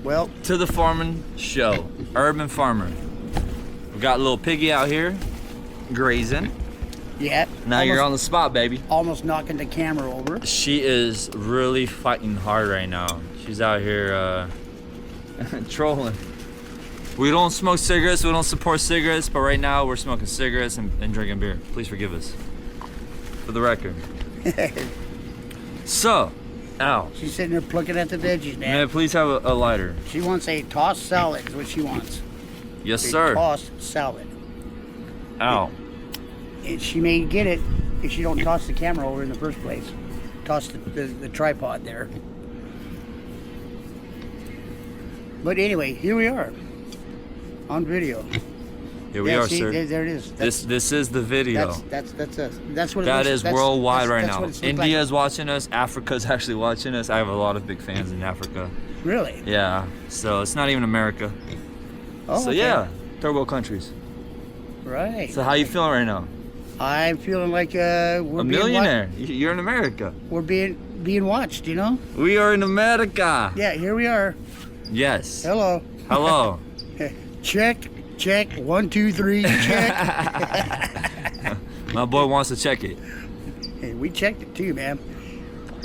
Well, to the farming show. Urban farmer. We got a little piggy out here grazing. yeah. Now you're on the spot, baby. Almost knocking the camera over. She is really fighting hard right now. She's out here trolling. We don't smoke cigarettes, we don't support cigarettes, but right now we're smoking cigarettes and drinking beer. Please forgive us. For the record. So, ow. She's sitting there plucking at the veggies, May man. I please have a lighter? She wants a tossed salad, is what she wants. Yes, A sir. tossed salad. Ow. And she may get it if she don't toss the camera over in the first place. Toss the tripod there. But anyway, here we are. On video. Here we are, see, sir. There it is. This is the video. That's us. That's what it That looks, is that's- worldwide that's- right that's now. what it's looked India like. is watching us. Africa's actually watching us. I have a lot of big fans in Africa. Really? Yeah. So it's not even America. Oh, So okay. yeah, third world countries. Right. So how you feeling right now? I'm feeling like A we're millionaire. You're in America. We're being watched, you know? We are in America. Yeah, here we are. Yes. Hello. Hello. Check. 1, 2, 3. Check. My boy wants to check it. Hey, we checked it too, man.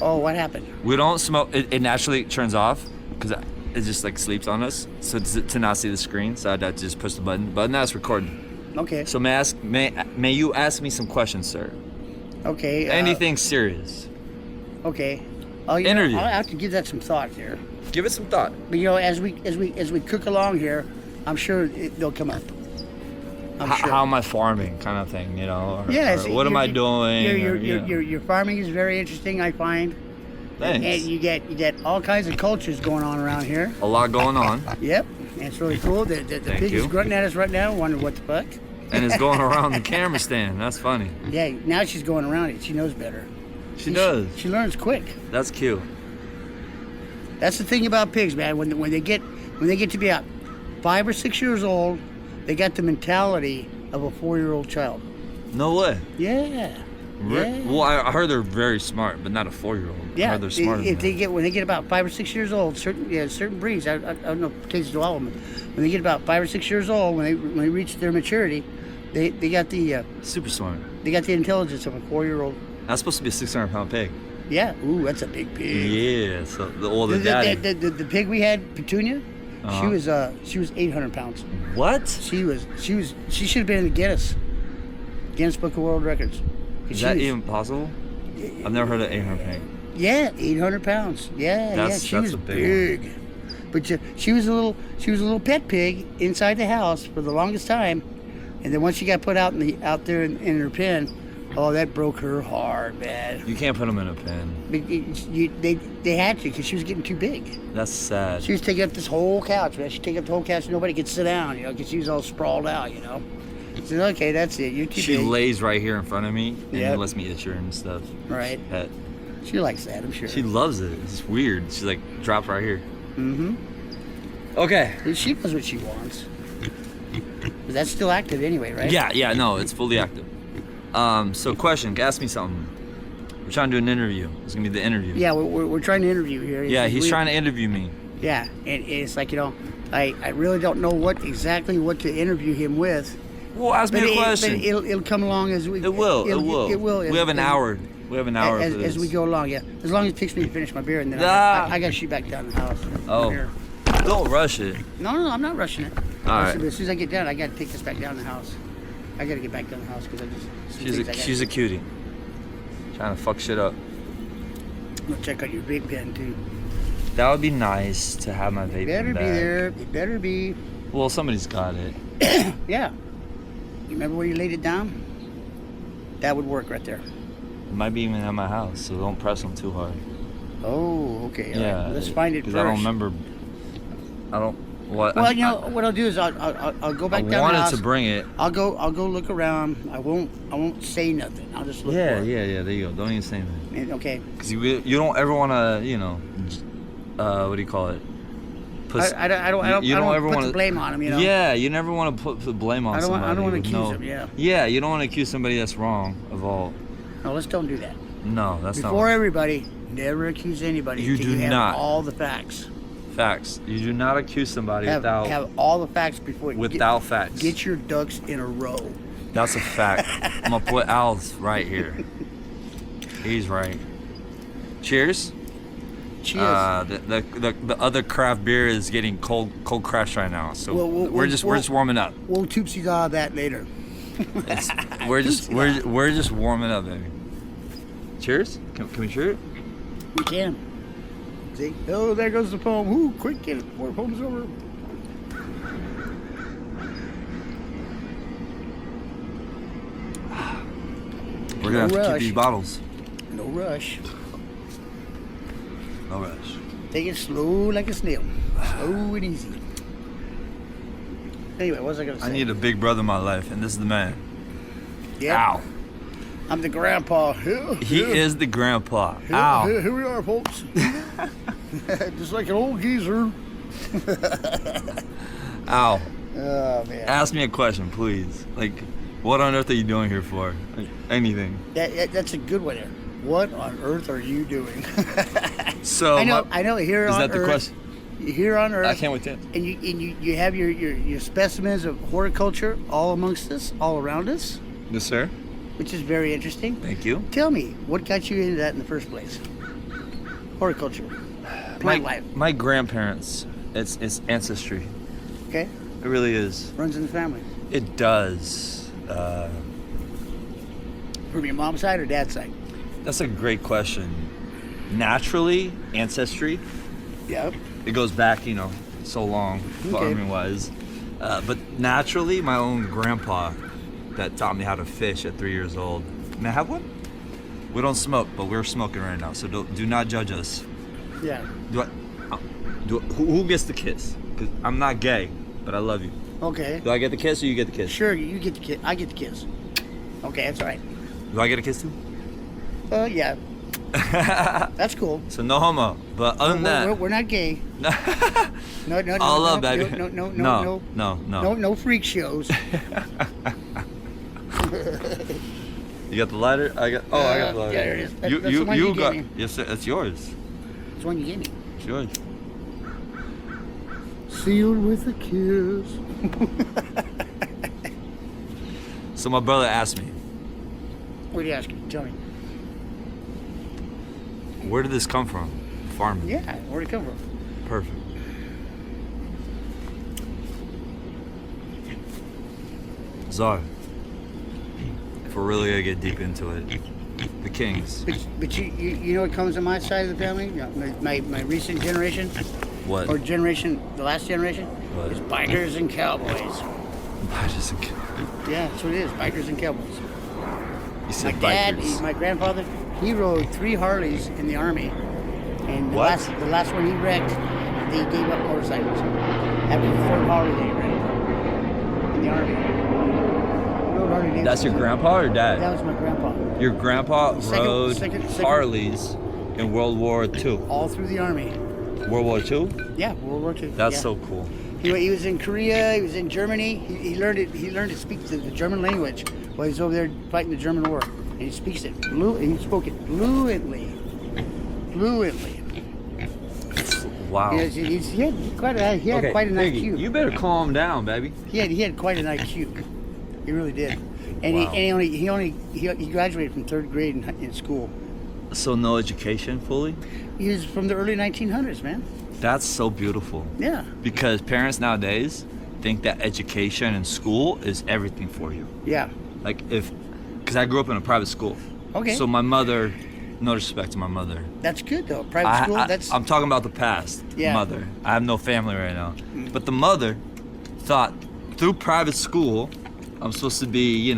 Oh, what happened? We don't smoke. It naturally turns off because it just like sleeps on us. So to not see the screen, so I'd have to just push the button. But now it's recording. Okay. So may you ask me some questions, sir? Okay. Anything serious? Okay. Oh, you know, Interview. I'll have to give that some thought there. Give it some thought. But you know, as we cook along here, I'm sure they'll come up. I'm sure. How am I farming, kind of thing, you know? Or, Yeah. or what am I doing? Your farming is very interesting, I find. Thanks. And you get all kinds of cultures going on around here. A lot going on, Yep. And it's really cool. The Thank pig is you. grunting at us right now, wondering what the fuck. and it's going around the camera stand. That's funny. Yeah. Now she's going around it. She knows better. She does. She learns quick. That's cute. That's the thing about pigs, man. When they get to be about 5 or 6 years old, they got the mentality of a 4-year-old child. No way. Yeah. Yeah. Well, I heard they're very smart, but not a 4-year-old. I Yeah, heard they're smarter than that. when they get about 5 or 6 years old, certain breeds, I don't know cases to all of them, when they get about 5 or 6 years old, when they reach their maturity, they got the Super smart. intelligence of a 4-year-old. That's supposed to be a 600-pound pig. Yeah, ooh, that's a big pig. Yeah. So the daddy. The pig we had, Petunia, Uh-huh. she was 800 pounds. What? She should have been in the Guinness Book of World Records. Is that even possible? I've never heard of 800 pig. Yeah, 800 pounds. Yeah, she that's was a big one. But she was a little pet pig inside the house for the longest time, and then once she got put out there in her pen, oh, that broke her heart, man. You can't put them in a pen. They had to because she was getting too big. That's sad. She was taking up this whole couch, man. She'd take up the whole couch, and nobody could sit down, you know, because she was all sprawled out, you know. I said, okay, that's it. You're too She big. lays right here in front of me and Yep. lets me itch her and stuff. Right. Pet. She likes that, I'm sure. She loves it. It's weird. She's like dropped right here. Mm-hmm. Okay. She knows what she wants. But that's still active anyway, right? Yeah, no, it's fully active. So question, ask me something. We're trying to do an interview. It's gonna be the interview. Yeah, we're trying to interview here. Yeah, he's trying to interview me. Yeah, and it's like, you know, I really don't know exactly what to interview him with. Well, ask me a question. But it'll come along as we. It will. It will. We have an hour. We have an hour for this. As we go along. Yeah, as long as it takes me to finish my beer, and then Ah. I got to shoot back down the house. Oh. Here. Don't rush it. No, I'm not rushing it. All right. As soon as I get done, I got to take this back down the house. I got to get back down the house because She's a cutie. Trying to fuck shit up. I'm gonna check out your vape pen too. That would be nice to have my vape Better pen be back. there. It better be. Well, somebody's got it. Yeah. You remember where you laid it down? That would work right there. It might be even at my house, so don't press them too hard. Oh, okay. all Yeah. right. Let's find it first. Because I don't remember. I don't. What? Well, you know what I'll do is I'll go back I down the wanted house. to bring it. I'll go look around. I won't say nothing. I'll just look. Yeah, for it. yeah. There you go. Don't even say anything. And- okay. Because you don't ever want to, you know, what do you call it? I don't ever put wanna- the blame on him. You know. Yeah, you never want to put the blame on I don't somebody. want to with accuse no- him. Yeah. Yeah, you don't want to accuse somebody that's wrong of all. No, let's don't do that. No, that's Before not. everybody, never accuse anybody You until do you have not. all the facts. Facts. You do not accuse somebody without have all the facts before facts. Get your ducks in a row. That's a fact. I'm gonna put Al's right here. He's right. Cheers. Cheers. The other craft beer is getting cold crash right now, so we're just warming up. We'll toopsies all of that later. We're just warming up, baby. Cheers. Can we cheer it? We can. See? Oh, there goes the foam. Ooh, quick, get it before the foam's over. We're gonna have to keep these bottles. No rush. No rush. Take it slow like a snail. Slow and easy. Anyway, what was I gonna say? I need a big brother in my life, and this is the man. Yeah. Ow. I'm the grandpa. He is the grandpa. Ow. Here we are, folks. Just like an old geezer. Ow. Oh, man. Ask me a question, please. Like, what on earth are you doing here for? Like, anything. That's a good one there. What on earth are you doing? So I know. Here is on that the Earth, question? Here on Earth. I can't wait to. And you have your specimens of horticulture all amongst us, all around us, Yes, sir. which is very interesting. Thank you. Tell me, what got you into that in the first place? Horticulture, plant life. My grandparents. It's ancestry. Okay, It really is. runs in the family. It does. From your mom's side or dad's side? That's a great question. Naturally, ancestry. Yep. It goes back, so long, farming-wise. But naturally, my own grandpa that taught me how to fish at 3 years old. May I have one? We don't smoke, but we're smoking right now, so do not judge us. Yeah. Who gets the kiss? Because I'm not gay, but I love you. Okay. Do I get the kiss or you get the kiss? Sure, you get the kiss. I get the kiss. Okay, that's all right. Do I get a kiss too? Yeah. That's cool. So no homo, but other than that, We're not gay. No. all love, baby. No freak shows. You got the lighter? I got the lighter. Yeah, there it is. That's You the one you got. gave me. Yes, sir, it's yours. It's one you gave me. It's yours. Sealed with a kiss. So my brother asked me, What are you asking? Tell me. where did this come from? Farming. Yeah, where'd it come from? Perfect. Czar. If we're really gonna get deep into it, the Kings. But you know what comes on my side of the family? You know, my recent generation, What? or generation, the last generation, What? is bikers and cowboys. Bikers and Yeah, that's what it is, bikers and cowboys. You My said dad, bikers. my grandfather, he rode 3 Harleys in the Army. And What? the last one he wrecked, they gave up motorcycles. After the 3rd Harley they wrecked in the Army. He rode Harley That's your grandpa or That dad? was my grandpa. Your grandpa rode second- Harleys in World War II. All through the Army. World War II? Yeah, World War II. That's yeah. so cool. He was in Korea. He was in Germany. He learned it. He learned to speak the German language while he's over there fighting the German war. And he speaks it. He spoke it fluently. Fluently. Wow. He had quite an Piggy, IQ. you better calm down, baby. He had quite an IQ. He really did. And Wow. he graduated from 3rd grade in school. So no education fully? He was from the early 1900s, man. That's so beautiful. Yeah. Because parents nowadays think that education and school is everything for you. Yeah. Like because I grew up in a private school. Okay. So my mother, no disrespect to my mother. That's good though. Private school. I'm talking about the past. Yeah. Mother. I have no family right now. But the mother thought through private school, I'm supposed to be,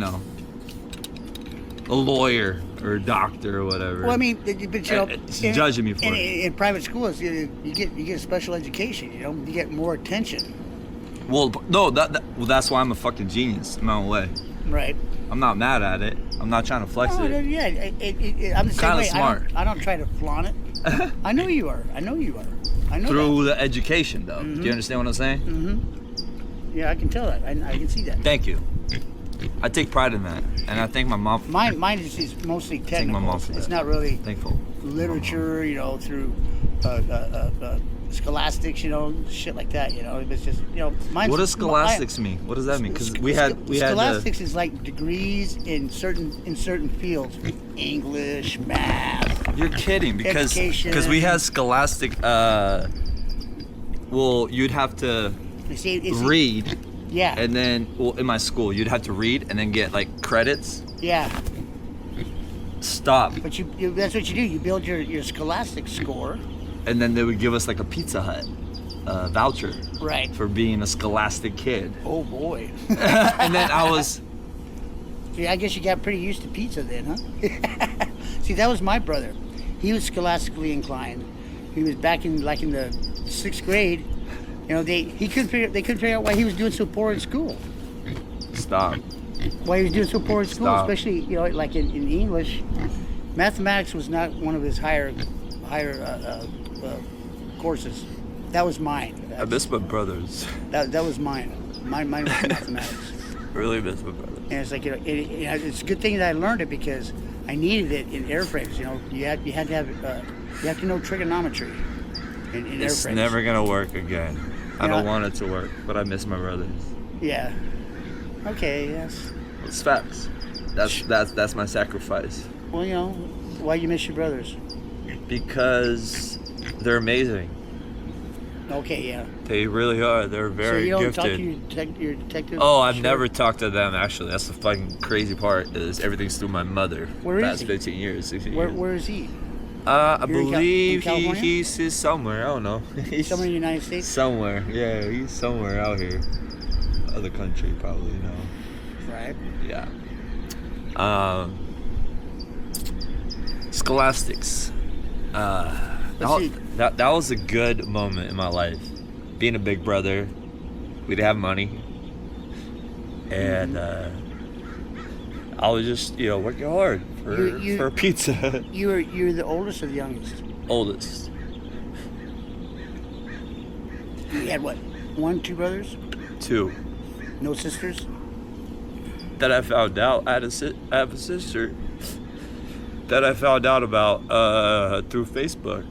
a lawyer or a doctor or whatever. Well, I mean, but It's judging me for it. In private schools, you get special education. You get more attention. Well, no, that's why I'm a fucking genius in my own way. Right. I'm not mad at it. I'm not trying to flex Oh, it. yeah, I'm the same Kinda way. smart. I don't try to flaunt it. I know you are. I know Through the education, though. Do you understand what I'm saying? Yeah, I can tell that. I can see that. Thank you. I take pride in that, and I thank my mom. Mine is mostly technical. my mom for It's that. not really Thankful. literature, through scholastics, shit like that. It was just, mine's, What does scholastics mean? What does that mean? Because we had scholastics is like degrees in certain fields, English, math. You're kidding, because Education. we had scholastic. Well, you'd have to read, Yeah. and then in my school you'd have to read and then get like credits. Yeah. Stop. But that's what you do. You build your scholastic score. And then they would give us like a Pizza Hut voucher Right. for being a scholastic kid. Oh boy. And then I was, See, I guess you got pretty used to pizza then, huh? See, that was my brother. He was scholastically inclined. He was back in the 6th grade. They couldn't figure out why he was doing so poor in school. stop. Why he was doing so poor in school, Stop. especially like in English. Mathematics was not one of his higher courses. That was mine. I miss my brothers. That was mine. Mine was mathematics. Really miss my brothers. And it's like it's a good thing that I learned it because I needed it in airframes. You had to have you have to know trigonometry in It's airframes. never gonna work again. I You know, don't want it to work, but I miss my brothers. Yeah. Okay. Yes. It's facts. That's my sacrifice. Well, why you miss your brothers? Because they're amazing. Okay. Yeah. They really are. They're So very you don't gifted. talk to your detective? Oh, I've Sure. never talked to them actually. That's the fucking crazy part. Is everything's through my mother. Where is Past he? 15 years, 16 Where years. Where is he? I Here in believe California? he's somewhere. I don't know. He's Somewhere in the United States? somewhere. Yeah, he's somewhere out here. Other country, probably. Right. Yeah. Scholastics. see. That was a good moment in my life. Being a big brother, we didn't have money, and I was just working hard for pizza. You're the oldest or the youngest? Oldest. You had what? 1, 2 brothers? 2. No sisters? That I found out. I have a sister that I found out about through Facebook.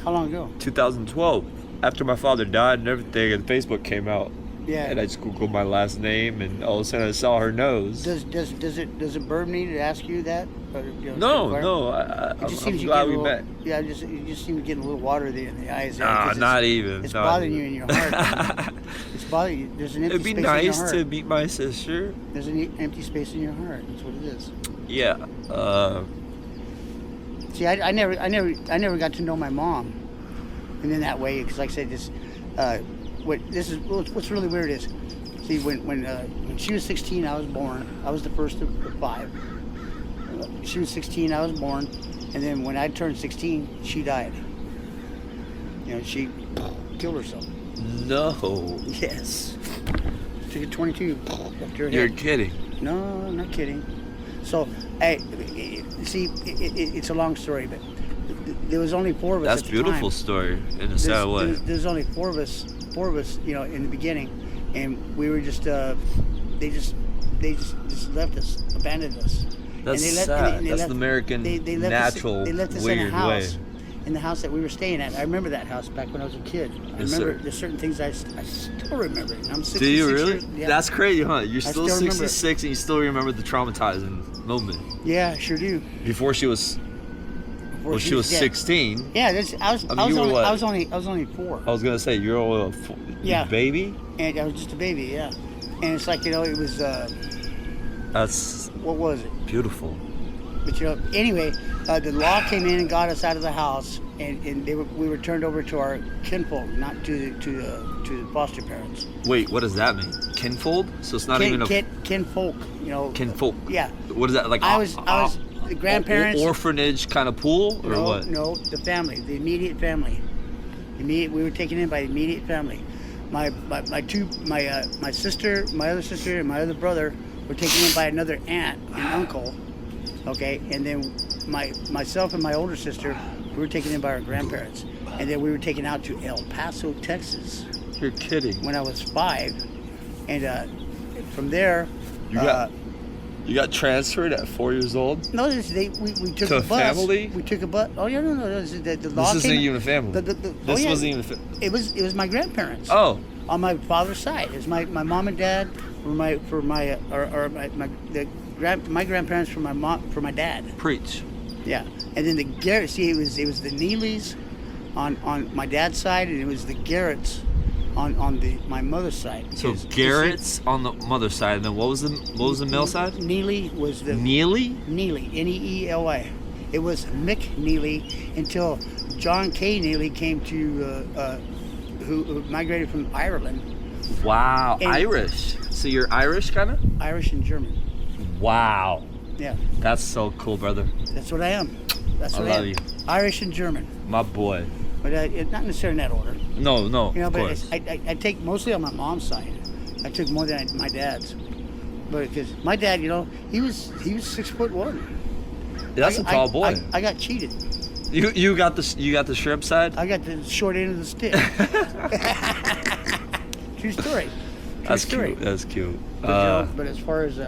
How long ago? 2012. After my father died and everything, and Facebook came out. Yeah. And I just Googled my last name, and all of a sudden I saw her nose. Does it burn me to ask you that? Or, No. It I'm just seems you glad get we a little, met. Yeah, you just seem to get a little water there in the eyes. There, Nah, 'cause not even. It's not bothering even. you in your heart. It's bothering you. There's an empty It'd be space in your nice heart. to meet my sister. There's an empty space in your heart. That's what it is. Yeah. See, I never got to know my mom, and in that way, because like I said, what's really weird is, see, when she was 16, I was born. I was the first of 5. She was 16, I was born, and then when I turned 16, she died. She killed herself. No. Yes. She got 22. Left her You're head. kidding. No, I'm not kidding. So, it's a long story, but there was only 4 of us. That's at a the beautiful time. story in a sad way. There's only 4 of us, in the beginning, and we were just, they just left us, abandoned us. That's and sad. That's the American natural They left us in a weird house. way. In the house that we were staying at. I remember that house back when I was a kid. I Yes, remember sir. there's certain things I still remember. I'm 66 Do you really? years, yeah. That's crazy, huh? You're still still remember it. 66 and you still remember the traumatizing moment. Yeah, I sure do. Before she was, Before well, she was dead. 16. Yeah, I was you were what? only 4. I was gonna say you're a Yeah. baby. And I was just a baby, yeah. And it's like, it was, That's what was it? beautiful. But anyway, the law came in and got us out of the house, and we were turned over to our kinfolk, not to the foster parents. Wait, what does that mean? Kinfold? So it's not even a Kinfolk, kinfolk. Yeah. What is that like? I was the grandparents. Orphanage kind of pool or no, what? No, the family, the immediate family. We were taken in by the immediate family. My sister, my other sister, and my other brother were taken in by another aunt and uncle. Okay, and then myself and my older sister, we were taken in by our grandparents, and then we were taken out to El Paso, Texas, You're kidding. when I was 5, and from there, You got You got transferred at 4 years old? No, we took To a a bus. family? We took a bus. Oh yeah, no. The law This isn't came. even a family. Oh, This yeah, wasn't even a It was my grandparents. Oh, On my father's side, it was my mom and dad my grandparents for my dad. preach. Yeah, and then the Garrett. See, it was the Neelys on my dad's side, and it was the Garretts on my mother's side. So Because, Garrett's on the mother's side, and then what was the male side? Neely was the Neely? Neely, Neely. It was Mick Neely until John K. Neely came to who migrated from Ireland, Wow, And- Irish. So you're Irish, kind of? Irish and German. Wow, Yeah, that's so cool, brother. that's what I am. That's I what love am. you. Irish and German, My boy. but not necessarily in that order. No, You know, of but course. I take mostly on my mom's side. I took more than my dad's, but because my dad, you know, he was 6'1". That's a tall boy. I got cheated. You got the shrimp side. I got the short end of the stick. True story. That's story. cute. That's cute. But, you know, but as far as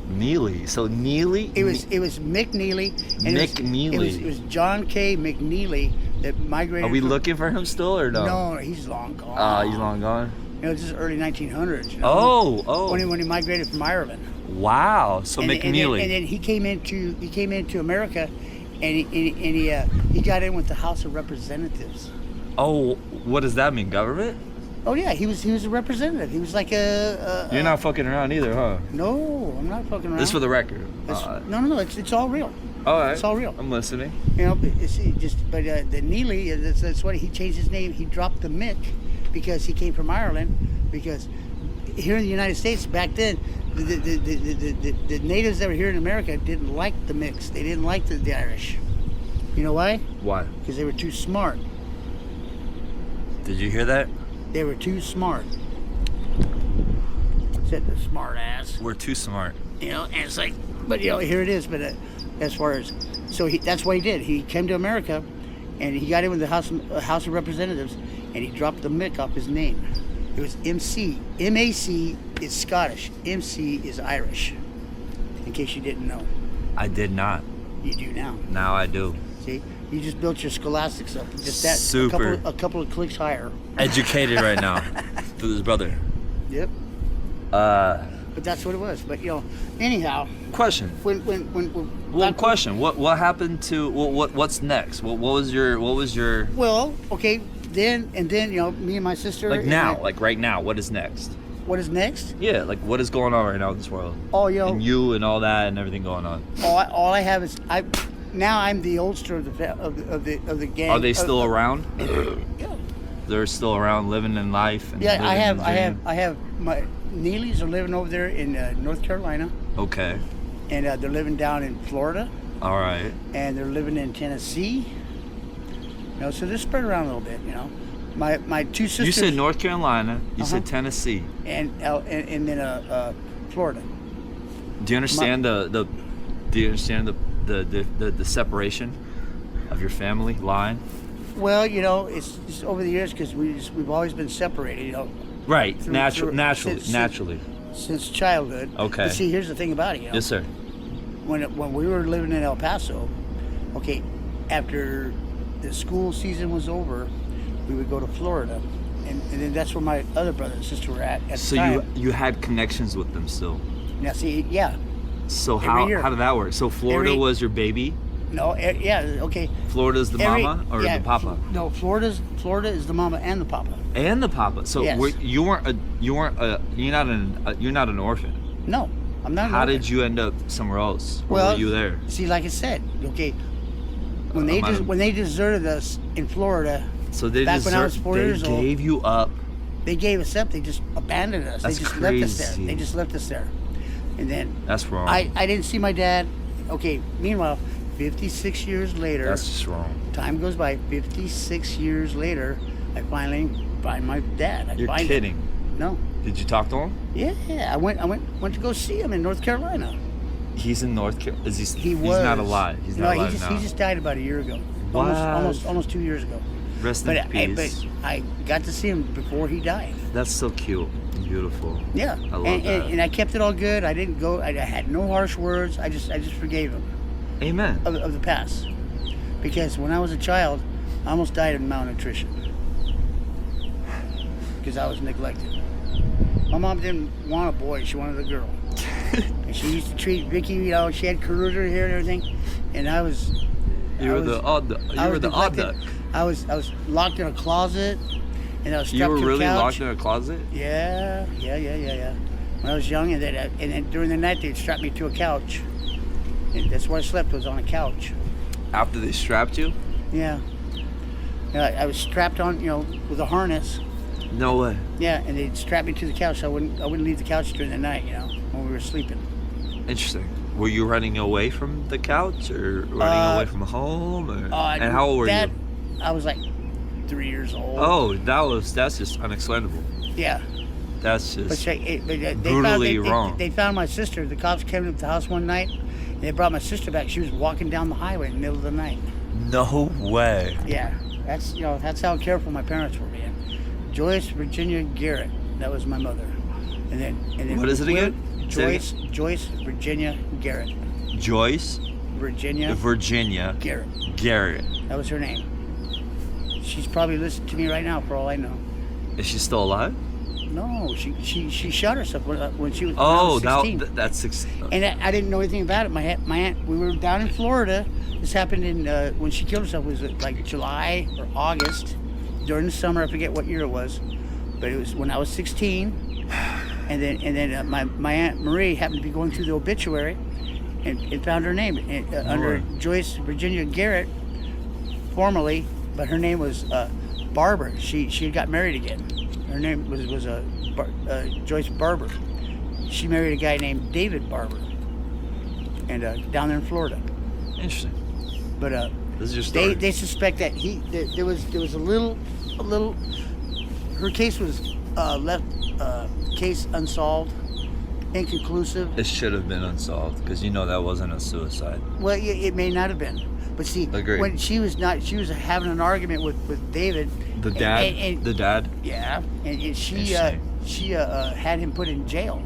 Neely. So Neely. it was Mick Neely. And McNeely. It was John K. McNeely that migrated. Are we from- looking for him still or no? No, he's long gone. He's long gone. You know, this is early 1900s. You know, Oh. when he migrated from Ireland. Wow. So McNeely. And then he came into America, and he got in with the House of Representatives. Oh, what does that mean? Government? Oh yeah, he was a representative. He was like You're not fucking around either, huh? No, I'm not fucking around. This for the record. No, it's all real. All right. It's all real. I'm listening. You know, the Neely, that's what he changed his name. He dropped the Mick because he came from Ireland. Because here in the United States back then, the natives that were here in America didn't like the mix. They didn't like the Irish. You know why? Why? Because they were too smart. Did you hear that? They were too smart. Said the smart ass. We're too smart. You know, and it's like, but you know, here it is. But as far as, that's what he did. He came to America, and he got in with the House of Representatives, and he dropped the Mick off his name. It was MC. MAC is Scottish. MC is Irish. In case you didn't know, I did not. you do now. Now I do. See, you just built your scholastics up. Just that. Super. A couple of clicks higher. Educated right now through his brother. Yep. Uh, But that's what it was. But you know, anyhow, question. when Well, question. What happened to what's next? What was your Well, okay, then you know, me and my sister. like and now, my- like right now? What is next? what is next? Yeah, like what is going on right now in this world? Oh, you know, And you and all that and everything going on. all I have is I'm the oldster of the gang. Are they still around? Yeah. They're still around, living in life. And Yeah, living the dream? I have my Neelys are living over there in North Carolina, Okay. and they're living down in Florida, All right. and they're living in Tennessee. You know, so they're spread around a little bit. You know, my two sisters. You said North Carolina. You said Uh-huh. Tennessee. and then Florida. Do you understand Do you understand the separation of your family line? Well, you know, it's over the years because we've always been separated. You know, Right. Through- Naturally. since childhood. Okay. But see, here's the thing about it. You know, Yes, sir. when we were living in El Paso, okay, after the school season was over, we would go to Florida, and then that's where my other brother and sister were at So the time. you had connections with them still. Now see, yeah, So Every year. how did that work? So Florida Every- was your baby. no, yeah, okay. Florida's the mama or yeah, the papa? No, Florida is the mama and the papa. And the papa. So Yes. you're not an orphan. No, I'm not. an How orphan. did you end up somewhere else? Or Well, were you there? See, like I said, okay, when I'm they deserted us in Florida, So they back when I was 4 years old, gave you up. they gave us up. They just abandoned us. That's they just left us there. crazy. They just left us there. And then That's wrong. I didn't see my dad. Okay, meanwhile, 56 years later, That's just wrong. time goes by. 56 years later, I finally find my dad. You're find kidding. Him. No. Did you talk to him? Yeah, I went to go see him in North Carolina. He's in North Carolina. He's He was. not alive. He's not alive now. He just died about a year ago. What? Almost 2 years ago. Rest but in peace. but I got to see him before he died. That's so cute and beautiful. Yeah, I love and, that. and I kept it all good. I didn't go. I had no harsh words. I just forgave him Amen. of the past, because when I was a child, I almost died of malnutrition because I was neglected. My mom didn't want a boy; she wanted a girl, and she used to treat Vicky. You know, she had curly hair and everything, and I was. You were the odd duck. I was locked in a closet, and I was strapped You were to a really couch. locked in a closet? Yeah. When I was young, and then during the night they'd strap me to a couch. And that's where I slept, was on a couch. After they strapped you? Yeah. I was strapped on, with a harness. No way. Yeah, and they'd strap me to the couch. So I wouldn't leave the couch during the night, when we were sleeping. Interesting. Were you running away from the couch or running away from home? Or, and how old were you? I was like 3 years old. Oh, that's just unexplainable. Yeah. That's just They brutally wrong. They found my sister. The cops came to the house one night, and they brought my sister back. She was walking down the highway in the middle of the night. No way. Yeah, that's how careful my parents were, man. Joyce Virginia Garrett, that was my mother. And then What is it again? Joyce Virginia Garrett. Joyce Virginia Garrett. That was her name. She's probably listening to me right now, for all I know. Is she still alive? No, she shot herself when she was, Oh, when I was 16. that's 16. And I didn't know anything about it. My aunt, we were down in Florida. This happened when she killed herself. Was it like July or August during the summer? I forget what year it was, but it was when I was 16. And then my aunt Marie happened to be going through the obituary, and found her name under Joyce Virginia Garrett, formerly, but her name was Barbara. She had got married again. Her name was Joyce Barber. She married a guy named David Barber, and down there in Florida. Interesting. But this is your story. They suspect that there was a little. Her case was left case unsolved, inconclusive. It should have been unsolved because that wasn't a suicide. Well, it may not have been, but see, Agreed. when she was having an argument with David. The dad. And, the dad. Yeah, and she Interesting. had him put in jail,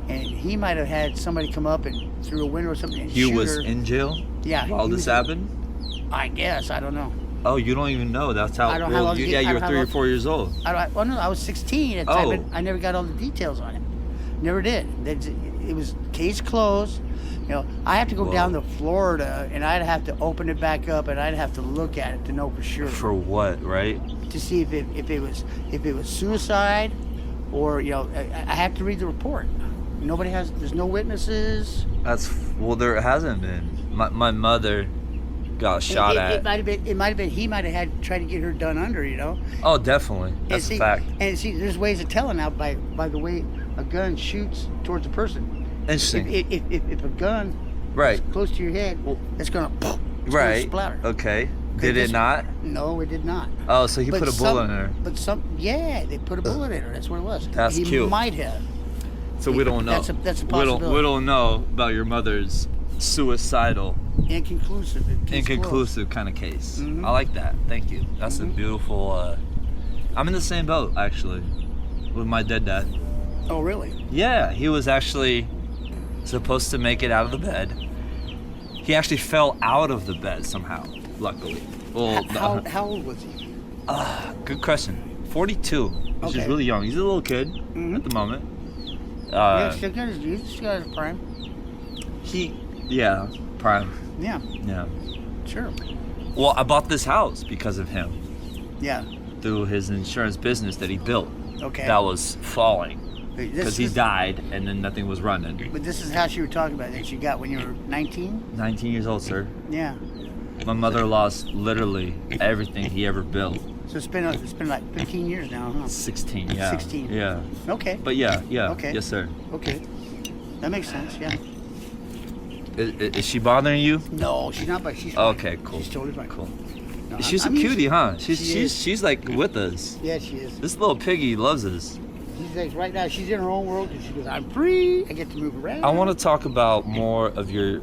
and he might have had somebody come up and through a window or something and He shoot was her. in jail. Yeah. While this happened. I guess I don't know. Oh, you don't even know. That's how. I don't have all the- yeah, I you were don't 3 have or 4 years old. I was 16 at the time, but I never got all the details on it. Never did. It was case closed. I have to go down to Florida, and I'd have to open it back up, and I'd have to look at it to know for sure. For what, right? To see if it was suicide, or I have to read the report. There's no witnesses. There hasn't been. My mother got shot at. It might have been. He might have tried to get her done under. Oh, definitely. That's a fact. And see, there's ways of telling now by the way a gun shoots towards a person. Interesting. If a gun is close to your head, it's gonna splatter. Okay. Did it not? No, it did not. Oh, so he put a bullet in her. But they put a bullet in her. That's what it was. That's he cute. Might have. So we don't know. That's a possibility. We don't know about your mother's suicidal, inconclusive kind of case. Mm-hmm. I like that. Thank you. That's a beautiful. I'm in the same boat actually, with my dead dad. Oh, really? Yeah, he was actually supposed to make it out of the bed. He actually fell out of the bed somehow, luckily. Well, how old was he? Good question. 42, which is really young. He's a little kid at the moment. Yeah, still got his prime. Prime. Yeah. Yeah. Sure. Well, I bought this house because of him. Yeah. Through his insurance business that he built. Okay. That was falling. Because he is- died and then nothing was running. But this is how you were talking about that you got when you were 19? 19 years old, sir. Yeah. My mother lost literally everything he ever built. So it's been like 15 years now, huh? 16, yeah. 16. Yeah. Okay. But yeah. Okay. Yes, sir. Okay. That makes sense, yeah. Is she bothering you? No, she's not, but she's fine. Okay, cool. She's totally fine. Cool. No, She's I'm a cutie, used- huh? She is. She's like with us. Yeah, she is. This little piggy loves us. She's like, right now, she's in her own world, and she goes, I'm free. I get to move around. I want to talk about more of your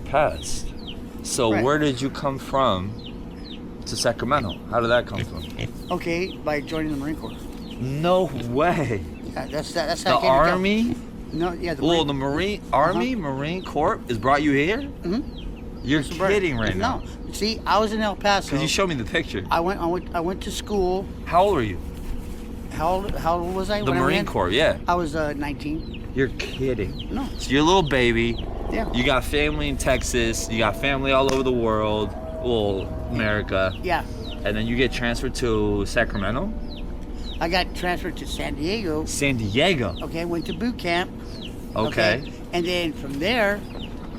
past. So Right. where did you come from to Sacramento? How did that come from? Okay, by joining the Marine Corps. No way. Yeah, that's The how I came to Cal- Army? No, yeah, the Well, Marine. the Marine Corps has brought you here? Mhm. You're kidding right now. No, see, I was in El Paso. Because you showed me the picture. I went to school. How old are you? How old was I? The when I Marine went? Corps, yeah. I was 19. You're kidding. No. So you're a little baby. Yeah. You got family in Texas. You got family all over the world. Well, America. Yeah. And then you get transferred to Sacramento? I got transferred to San Diego. San Diego. Okay, went to boot camp. Okay. And then from there,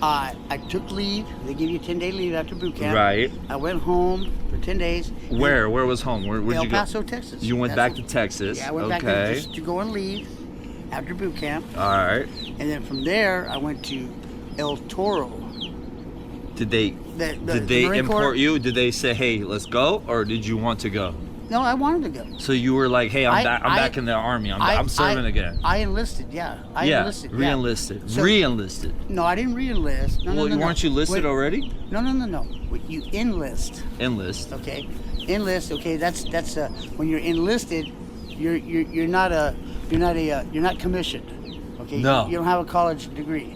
I took leave. They give you a 10-day leave after boot camp. Right. I went home for 10 days. Where? Where was home? Where'd El you go? Paso, Texas. You went That's back to Texas. Yeah, I went back there just to go on leave after boot camp. All right. And then from there, I went to El Toro. Did they The import Marine Corps- you? Did they say, "Hey, let's go," or did you want to go? No, I wanted to go. So you were like, "Hey, I'm I- back in the army. I- I'm serving again." I enlisted, yeah. I enlisted. Yeah. re-enlisted. So- Re-enlisted. No, I didn't re-enlist. No, Well, no, no, weren't you listed Wait, already? No. You enlist. Enlist. Okay, enlist. Okay, that's when you're enlisted, you're not commissioned. Okay, No. you don't have a college degree.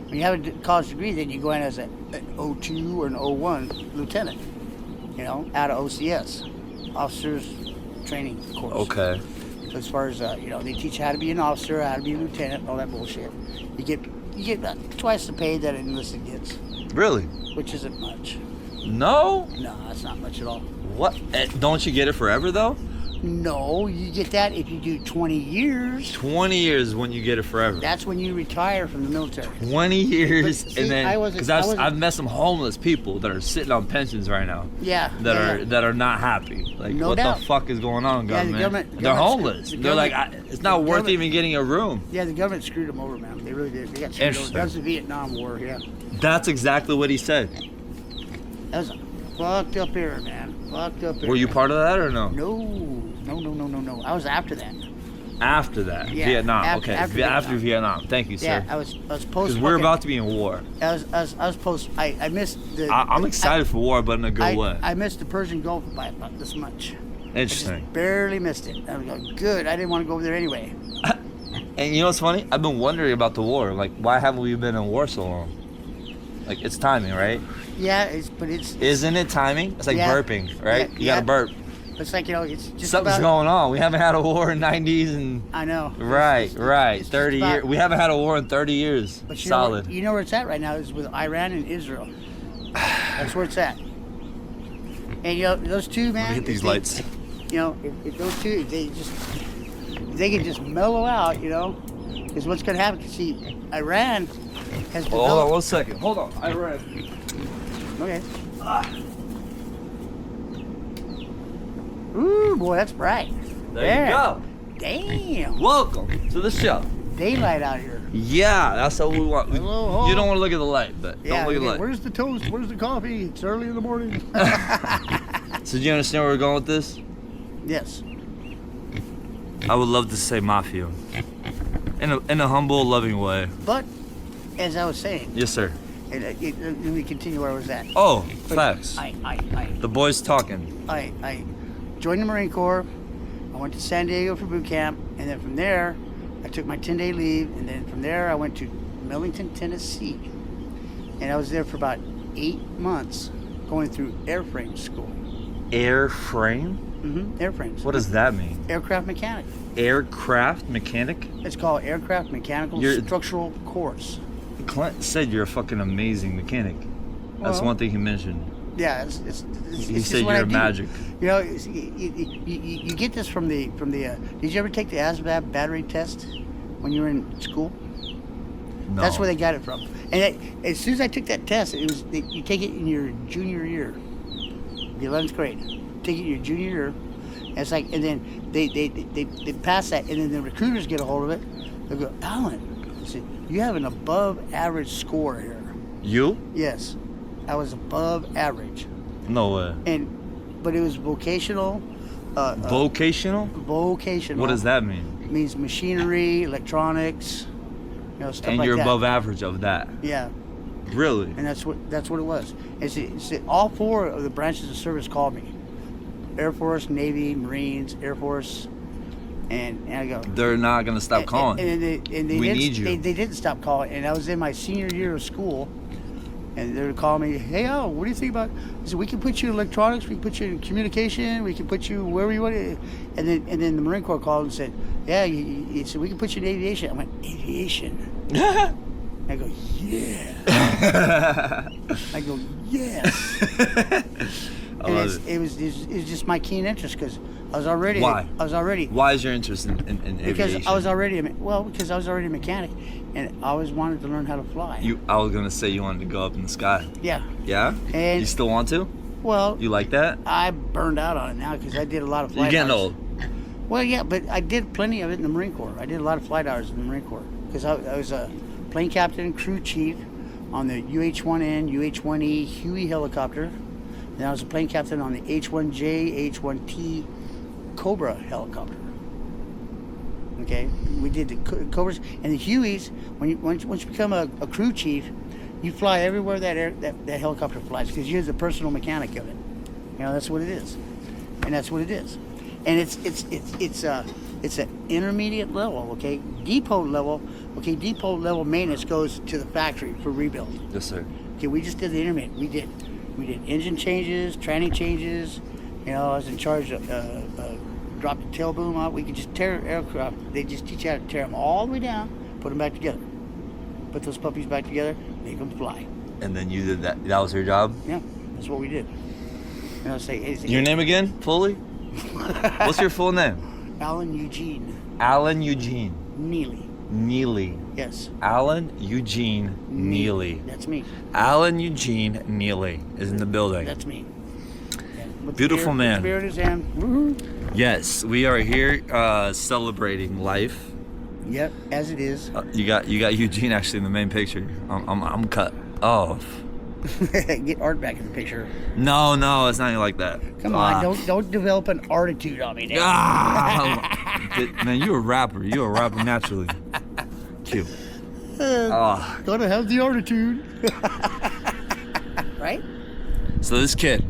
When you have a college degree, then you go in as an O2 or an O1 lieutenant. You know, out of OCS, Officers Training Course. Okay. So as far as they teach you how to be an officer, how to be a lieutenant, all that bullshit. You get about twice the pay that an enlisted gets, Really? which isn't much. No. No, that's not much at all. What? Don't you get it forever though? No, you get that if you do 20 years. 20 years when you get it forever. That's when you retire from the military. 20 years, But see, and then I wasn't- because I wasn't- I've met some homeless people that are sitting on pensions right now. Yeah. That are not happy. Like, No what doubt. the fuck is going on, Yeah, the government? government- They're government- homeless. the They're like, government- it's not the worth government- even getting a room. Yeah, the government screwed them over, man. They really did. They got screwed over. Interesting. That was the Vietnam War, yeah. That's exactly what he said. That was a fucked up era, man. Fucked up era. Were you part of that or no? No. I was after that. After that, Yeah, Vietnam. after- Okay, after after Vietnam. Vietnam. Thank you, Yeah, sir. I was post. Because we're about to be in war. I was post. I missed the. I'm excited for war, but in a good way. I missed the Persian Gulf by about this much. Interesting. Barely missed it. I was going, good. I didn't want to go over there anyway. And you know what's funny? I've been wondering about the war. Like, why haven't we been in war so long? Like, it's timing, right? Yeah, but Isn't it timing? It's like Yeah. burping, right? Yeah, You gotta yeah. burp. it's like it's just Something's about, going on. We haven't had a war in 90s and I know. right. It's 30 just years. about- We haven't had a war in 30 years. But you Solid. know where it's at right now is with Iran and Israel. That's where it's at. And those two, man. hit these if they- lights. If those two, they can just mellow out, because what's going to happen? You see, Iran has developed. Hold on 1 second. Hold on. I read. Okay. Ooh, boy, that's bright. There you go. Damn. Welcome to the show. Daylight out here. Yeah, that's what we want. Hello, You don't want to look at the light, but Yeah. don't look at the light. Where's the toast? Where's the coffee? It's early in the morning. So do you understand where we're going with this? Yes. I would love to say mafia. In a humble, loving way. But as I was saying, Yes, sir. let me continue where I was at. Oh, But facts. The boys talking. I joined the Marine Corps. I went to San Diego for boot camp, and then from there, I took my 10-day leave, and then from there, I went to Millington, Tennessee, and I was there for about 8 months, going through airframe school. Airframe? Airframes. What does that mean? Aircraft mechanic. Aircraft mechanic? It's called Aircraft Mechanical You're- Structural Course. Clint said you're a fucking amazing mechanic. That's Well, one thing he mentioned. Yeah, it's He just said what I you're do. magic. You get this from the. Did you ever take the ASVAB battery test when you were in school? No. That's where they got it from. And as soon as I took that test, you take it in your junior year, the 11th grade. Take it in your junior year. And it's like, and then they pass that, and then the recruiters get a hold of it. They go, Alan, I said, you have an above average score here. You? Yes, I was above average. No way. But it was vocational. Vocational? Vocational. What does that mean? It means machinery, electronics, stuff And like you're that. above average of that. Yeah, Really? and that's what it was. All 4 of the branches of service called me. Air Force, Navy, Marines, Air Force, and I go. They're not gonna stop calling. And they We didn't, need you. They didn't stop calling, and I was in my senior year of school, and they would call me, "Hey, Al, what do you think about?" I said, "We can put you in electronics, we can put you in communication, we can put you wherever you want." And then the Marine Corps called and said, "Yeah, he said we can put you in aviation." I went, "Aviation." I go, "Yeah." I go, "Yes." I And love it was just my keen interest because I was already. Why? I was already. Why is your interest in Because aviation? I was already because I was already a mechanic, and I always wanted to learn how to fly. I was gonna say you wanted to go up in the sky. Yeah. Yeah. And You still want to? well, You like that? I burned out on it now because I did a lot of flight You're getting hours. old. Well, yeah, but I did plenty of it in the Marine Corps. I did a lot of flight hours in the Marine Corps because I was a plane captain, crew chief on the UH-1N, UH-1E Huey helicopter. And I was a plane captain on the H-1J, H-1T Cobra helicopter. Okay, we did the Cobras and the Hueys. Once you become a crew chief, you fly everywhere that helicopter flies because you're the personal mechanic of it. You know, that's what it is, and that's what it is. And it's an intermediate level. Okay, depot level. Okay, depot level maintenance goes to the factory for rebuild. Yes, sir. Okay, we just did the intermediate. We did engine changes, tranny changes. You know, I was in charge of drop the tail boom out. We could just tear aircraft. They just teach you how to tear them all the way down, put them back together, put those puppies back together, make them fly. And then you did that. That was your job. Yeah, that's what we did. And I say, hey, Your name again? Fully? What's your full name? Alan Eugene Alan Eugene Neely. Neely. Yes. Alan Eugene Neely. That's me. Alan Eugene Neely is in the building. That's me. Yeah. With the Beautiful beer- man. with the beer in his hand. Woo-hoo. Yes, we are here celebrating life. Yep, as it is. You got Eugene actually in the main picture. I'm cut off. Get Art back in the picture. No, it's not like that. Come on, don't develop an attitude on me now. Man, you're a rapper. You're a rapper naturally. Cute. Gotta have the attitude. Right? So this kid,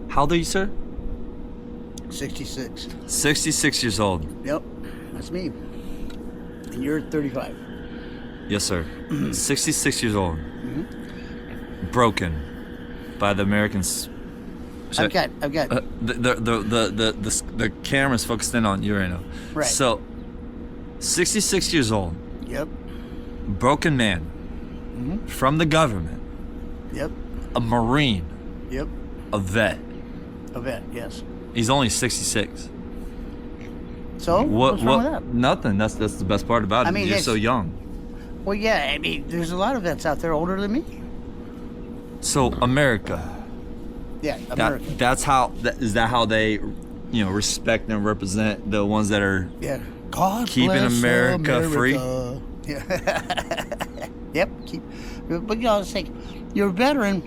how old are you, sir? 66. 66 years old. Yep, that's me. And you're 35. Yes, sir. 66 years old. Broken by the Americans. I've got. The camera's focused in on you right now. Right. So, 66 years old, Yep. broken man, from the government, Yep. a Marine, Yep. a vet. A vet. Yes. He's only 66. So what's wrong with that? Nothing. That's the best part about it. I mean, You're it's- so young. Well, yeah. I mean, there's a lot of vets out there older than me. So America. Yeah, America. That's how. Is that how they, respect and represent the ones that are Yeah. God keeping bless America free? Yeah. Yep. But I was saying, you're a veteran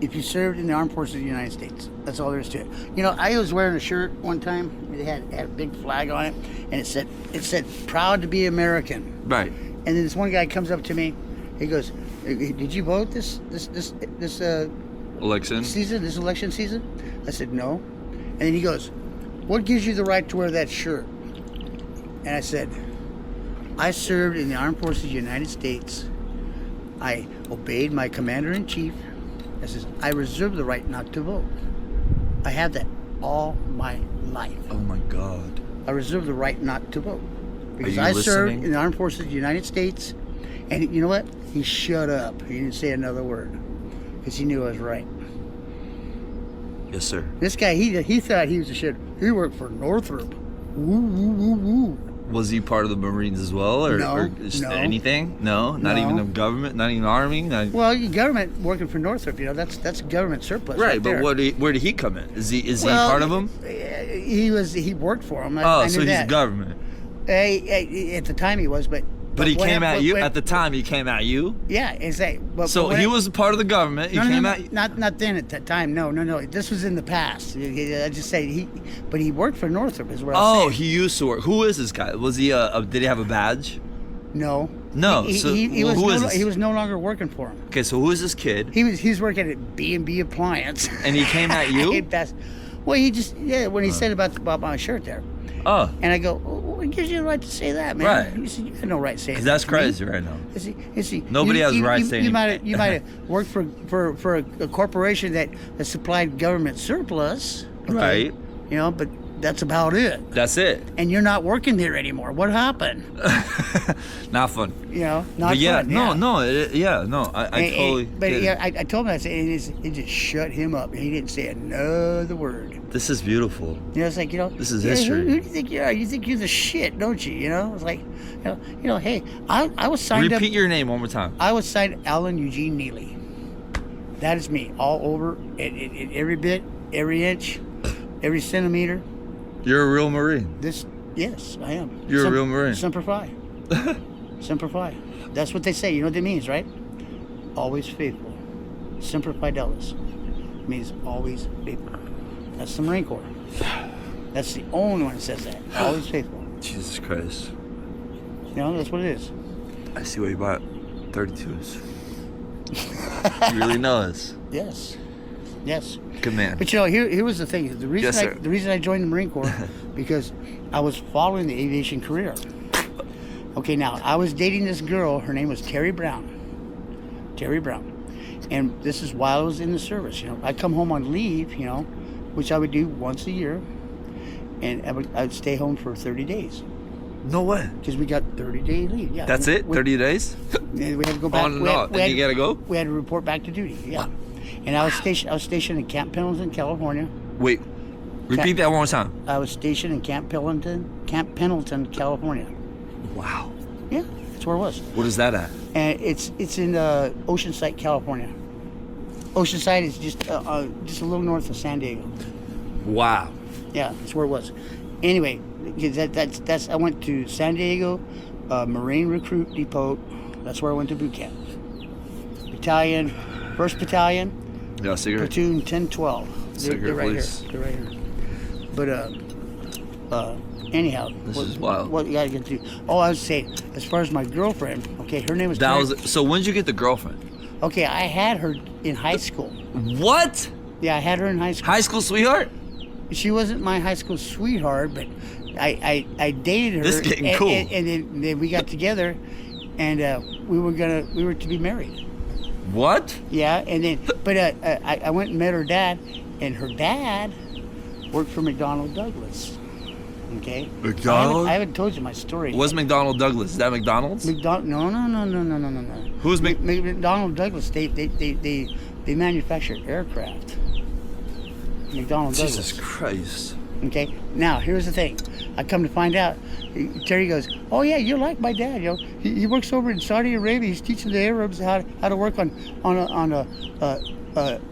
if you served in the armed forces of the United States. That's all there is to it. I was wearing a shirt one time. It had a big flag on it, and it said "Proud to be American." right. And then this one guy comes up to me. He goes, "Did you vote this Election. season? This election season?" I said, "No." And then he goes, "What gives you the right to wear that shirt?" And I said, "I served in the armed forces of the United States. I obeyed my commander-in-chief. I says, I reserve the right not to vote. I have that all my life. Oh my God. I reserve the right not to vote. Because you I served listening? in the armed forces of the United States." And you know what? He shut up. He didn't say another word. Because he knew I was right. Yes, sir. This guy, he thought he was a shit. He worked for Northrop. Woo, woo, woo, woo. Was he part of the Marines as well, or, No, or just no. anything? No, not No. even the government, not even army. Well, your government working for Northrop, that's government surplus. Right, but there. where did he come in? Is he Well, part of them? He worked for him. Oh, I knew so he's that. government. At the time he was, but But he what came happened- at you but- at the time. He came at you. Yeah, exactly. So he was a part of the government. He came at. Not then at that time. No. This was in the past. I just say but he worked for Northrop as well. Oh, he used to work. Who is this guy? Was he did he have a badge? No. No. He was no longer working for him. Okay, so who is this kid? He's working at B&B Appliance. And he came at you? Well, he just when he said about my shirt there, Oh. and I go, what gives you the right to say that, man? Right. He said, you have no right to say that. Because that's to me." crazy right now. You see, Nobody has the right to say you anything. might have worked for a corporation that supplied government surplus, okay? Right. You know, but that's about it. That's it. And you're not working there anymore. What happened? Not fun. You know, not But yeah, fun. Yeah. I totally. But get it. yeah, I told him, I said, it just shut him up. He didn't say another word. This is beautiful. You know, it's like, you know, This is yeah, history. Who do you think you are? You think you're the shit, don't you? You know, it's like, hey, I was signed Repeat up. your name one more time. I was signed Alan Eugene Neely. That is me, all over, in every bit, every inch, every centimeter. You're a real Marine. Yes, I am. You're a real Marine. Semper Fi. Semper Fi. That's what they say. You know what that means, right? Always faithful. Semper Fidelis means always faithful. That's the Marine Corps. That's the only one that says that. Always faithful. Jesus Christ. You know, that's what it is. I see why you bought 32s. You really know this. Yes. Yes. Good man. But you know, here was the thing. The reason Yes, sir. the reason I joined the Marine Corps because I was following the aviation career. Okay, now I was dating this girl. Her name was Terry Brown. Terry Brown. And this is while I was in the service. You know, I'd come home on leave. You know, which I would do once a year, and I'd stay home for 30 days No way. because we got 30-day leave. Yeah. That's it? 30 days? We had to go back. On and off. Then you gotta go? We had to report back to duty. Yeah. And I was stationed in Camp Pendleton, California. Wait. Repeat that one more time. I was stationed in Camp Pendleton, California. Wow. Yeah, that's where it was. What is that at? And it's in Oceanside, California. Oceanside is just a little north of San Diego. Wow. Yeah, that's where it was. Anyway, that's I went to San Diego Marine Recruit Depot. That's where I went to boot camp. Battalion, 1st Battalion, Yeah, cigarette. Platoon 1012. They're right here. Cigarette, They're right here. But anyhow, This is wild. What you gotta get to? Oh, I was saying, as far as my girlfriend, okay, her name was. That Terry. was so. When did you get the girlfriend? Okay, I had her in high school. What? Yeah, I had her in high school. High school sweetheart? She wasn't my high school sweetheart, but I dated her. This is getting cool. And then we got together, and we were to be married. What? Yeah, and then but I went and met her dad, and her dad worked for McDonnell Douglas. Okay. McDonald? I haven't told you my story. What's McDonald Douglas? Is that McDonald's? No. Who's McDonnell Douglas? They manufacture aircraft. McDonnell Douglas. Jesus Christ. Okay. Now here's the thing. I come to find out, Terry goes, "Oh yeah, you're like my dad. You know, he works over in Saudi Arabia. He's teaching the Arabs how to work on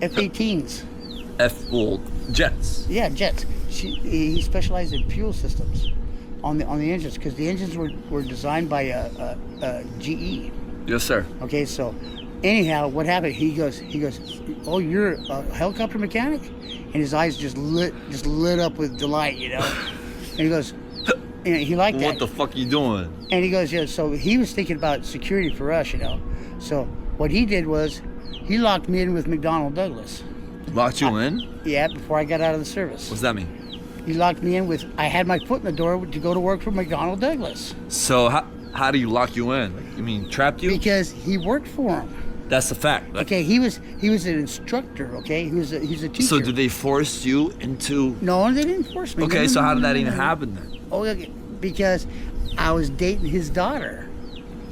F-18s. Well, jets. Yeah, jets. He specialized in fuel systems on the engines because the engines were designed by GE. Yes, sir. Okay, so anyhow, what happened? He goes, "Oh, you're a helicopter mechanic?" And his eyes just lit up with delight, you know. And he goes, and he liked that. What the fuck you doing? And he goes, yeah. So he was thinking about security for us, you know. So what he did was, he locked me in with McDonnell Douglas. Locked you in? Yeah, before I got out of the service. What's that mean? He locked me in with. I had my foot in the door to go to work for McDonnell Douglas. So how do you lock you in? Like, you mean trapped you? Because he worked for him. That's the fact. Like, Okay, he was an instructor. Okay, he's a teacher. so did they force you into? No, they didn't force me. Okay, No, so no, how no, did that no, even no. happen then? Oh, okay, because I was dating his daughter,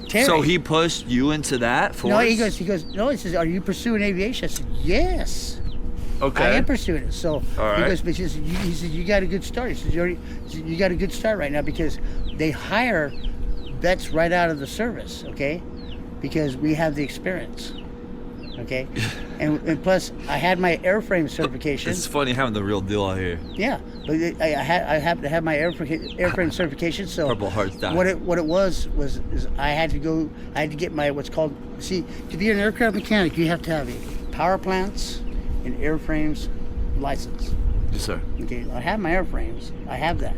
Terry. So he pushed you into that force? No, he goes. No, he says, "Are you pursuing aviation?" I said, "Yes, Okay. I am pursuing it." So All right. he goes, but he says, "You got a good start." He says, "You got a good start right now because they hire vets right out of the service, okay? Because we have the experience, okay? and plus, I had my airframe certification. It's funny having the real deal out here. Yeah, but I happen to have my airframe certification. So Purple Hearts died. what it was I had to get my what's called, see, to be an aircraft mechanic you have to have a power plants and airframes license. Yes, sir. Okay, I have my airframes. I have that.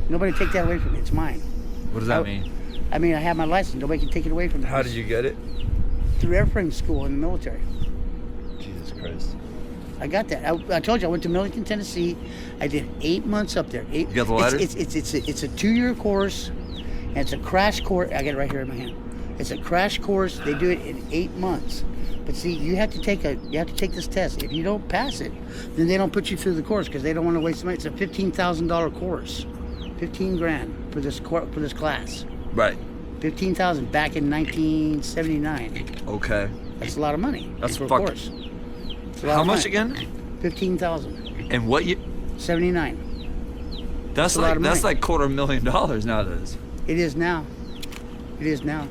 Nobody take that away from me. It's mine. What does that mean? I mean, I have my license. Nobody can take it away from me. How did you get it? Through airframe school in the military. Jesus Christ. I got that. I told you I went to Millington, Tennessee. I did 8 months up there. You got the letter? It's a 2-year course, and it's a crash course. I got it right here in my hand. It's a crash course. They do it in 8 months. But see, you have to take this test. If you don't pass it, then they don't put you through the course because they don't want to waste money. It's a $15,000 course, $15,000 for this class. Right. 15,000 back in 1979. Okay. That's a lot of money. That's for a fucking- course. It's a lot How of much money. again? 15,000. And what you? 79. That's a lot like of that's money. like $250,000 nowadays. It is now. It is now.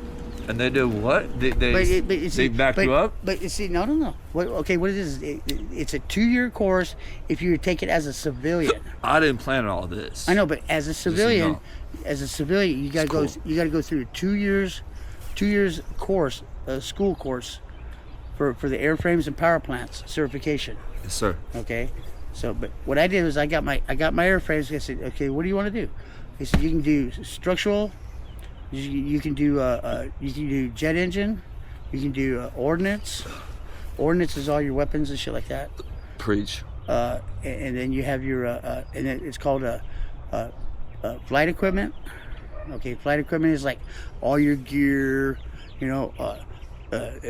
And they do what? They They back you up? But you see, no. What it is? It's a 2-year course. If you take it as a civilian, I didn't plan all this. I know, but as a so you civilian, know. you gotta It's go. cool. You gotta go through 2 years course, a school course, for the airframes and power plants certification. Yes, sir. Okay, so but what I did was I got my airframes. I said, okay, what do you want to do? He said you can do structural. You can do jet engine. You can do ordnance. Ordnance is all your weapons and shit like that. Preach. And then you have your and it's called flight equipment. Okay, flight equipment is like all your gear, you know,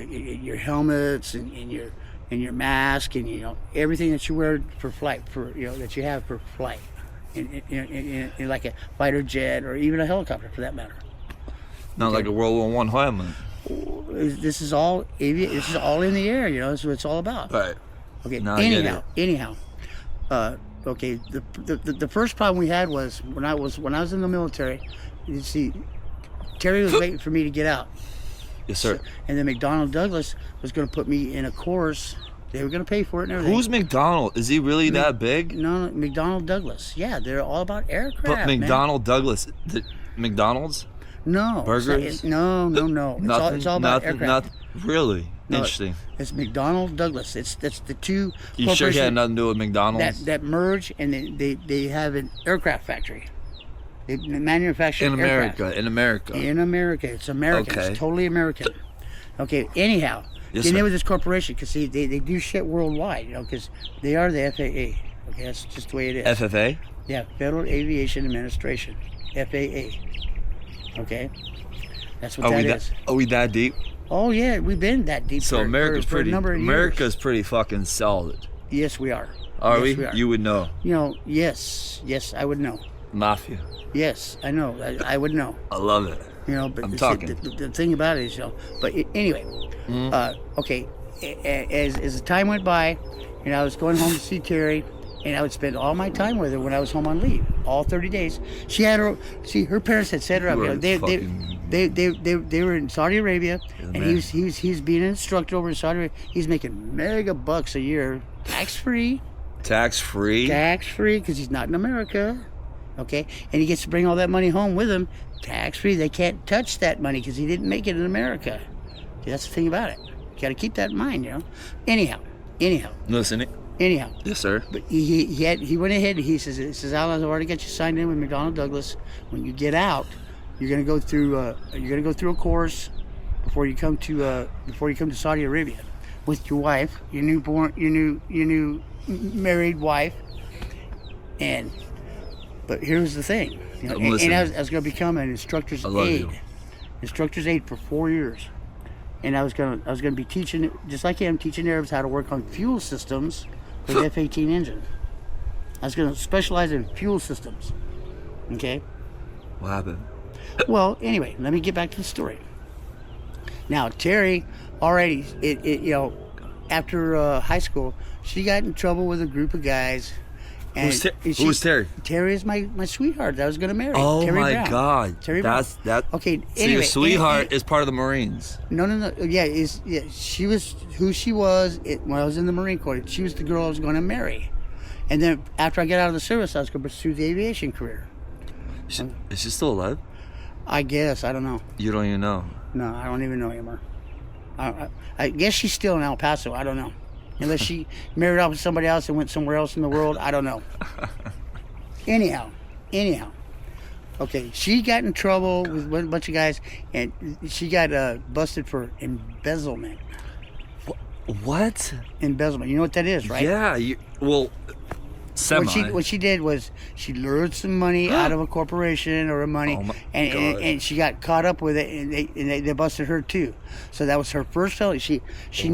your helmets and your mask and everything that you wear for flight, that you have for flight, in like a fighter jet or even a helicopter for that matter. Not like a World War I helmet. This is all This is all in the air. That's what it's all about. Right. Okay. No, I get Anyhow. Okay. The first problem we had was when I was in the military. You see, Terry was waiting for me to get out. Yes, sir. And then McDonnell Douglas was going to put me in a course. They were going to pay for it and everything. Who's McDonald? Is he really that big? No, McDonnell Douglas. Yeah, they're all about aircraft. But McDonald Douglas, McDonald's? No. Burgers? No. Nothing. It's all about aircraft. Really? No, Interesting. It's McDonnell Douglas. That's the two. You sure he had corporations nothing to do with McDonald's? that merge and they have an aircraft factory. They manufacture in aircraft. America. In America. In America, it's American. Okay. It's totally American. Okay. Anyhow, Yes, getting sir. in with this corporation because they do shit worldwide. Because they are the FAA. Okay, that's just the way it is. FFA? Yeah, Federal Aviation Administration, FAA. Okay, that's what that is. Are we that deep? Oh yeah, we've been that deep. So for a number of years. America's pretty fucking solid. Yes, we are. Are Yes, we? are. You would know. yes, I would know. Mafia. Yes, I know. I would know. I love it. But I'm the, talking. The thing about it is, anyway, okay. As the time went by, I was going home to see Terry, and I would spend all my time with her when I was home on leave, all 30 days. She had her parents had set her up. You are They were in Saudi Arabia, Yeah, and man. he was being an instructor over in Saudi Arabia. He's making mega bucks a year, tax free. Tax free? Tax free because he's not in America. Okay, and he gets to bring all that money home with him, tax free. They can't touch that money because he didn't make it in America. See, that's the thing about it. You got to keep that in mind, Anyhow. Listen. Yes, sir. But he went ahead and he says, Alan, I've already got you signed in with McDonnell Douglas. When you get out, you're gonna go through a course before you come to Saudi Arabia with your wife, your new married wife, But here's the thing, and I was going to become an instructor's aide, for 4 years, and I was going to be teaching, just like him, teaching Arabs how to work on fuel systems for the F-18 engine. I was going to specialize in fuel systems. Okay. What happened? Well, anyway, let me get back to the story. Now, Terry already, after high school, she got in trouble with a group of guys. And Who's Terry? Terry is my sweetheart that I was going to marry. Oh Terry my Brown. God! Terry That's Brown. that. Okay. So Anyway, your sweetheart is part of the Marines. No. Yeah, she was who she was when I was in the Marine Corps. She was the girl I was going to marry, and then after I got out of the service, I was going to pursue the aviation career. Is she still alive? I guess I don't know. You don't even know. No, I don't even know anymore. I guess she's still in El Paso. I don't know. Unless she married off with somebody else and went somewhere else in the world. I don't know. Anyhow. Okay, she got in trouble with a bunch of guys, and she got busted for embezzlement. What? Embezzlement. You know what that is, right? Yeah. Well, semi. What she did was she lured some money out of a corporation or a money, Oh my and, God. and she got caught up with it, and they busted her too. So that was her first felony. She was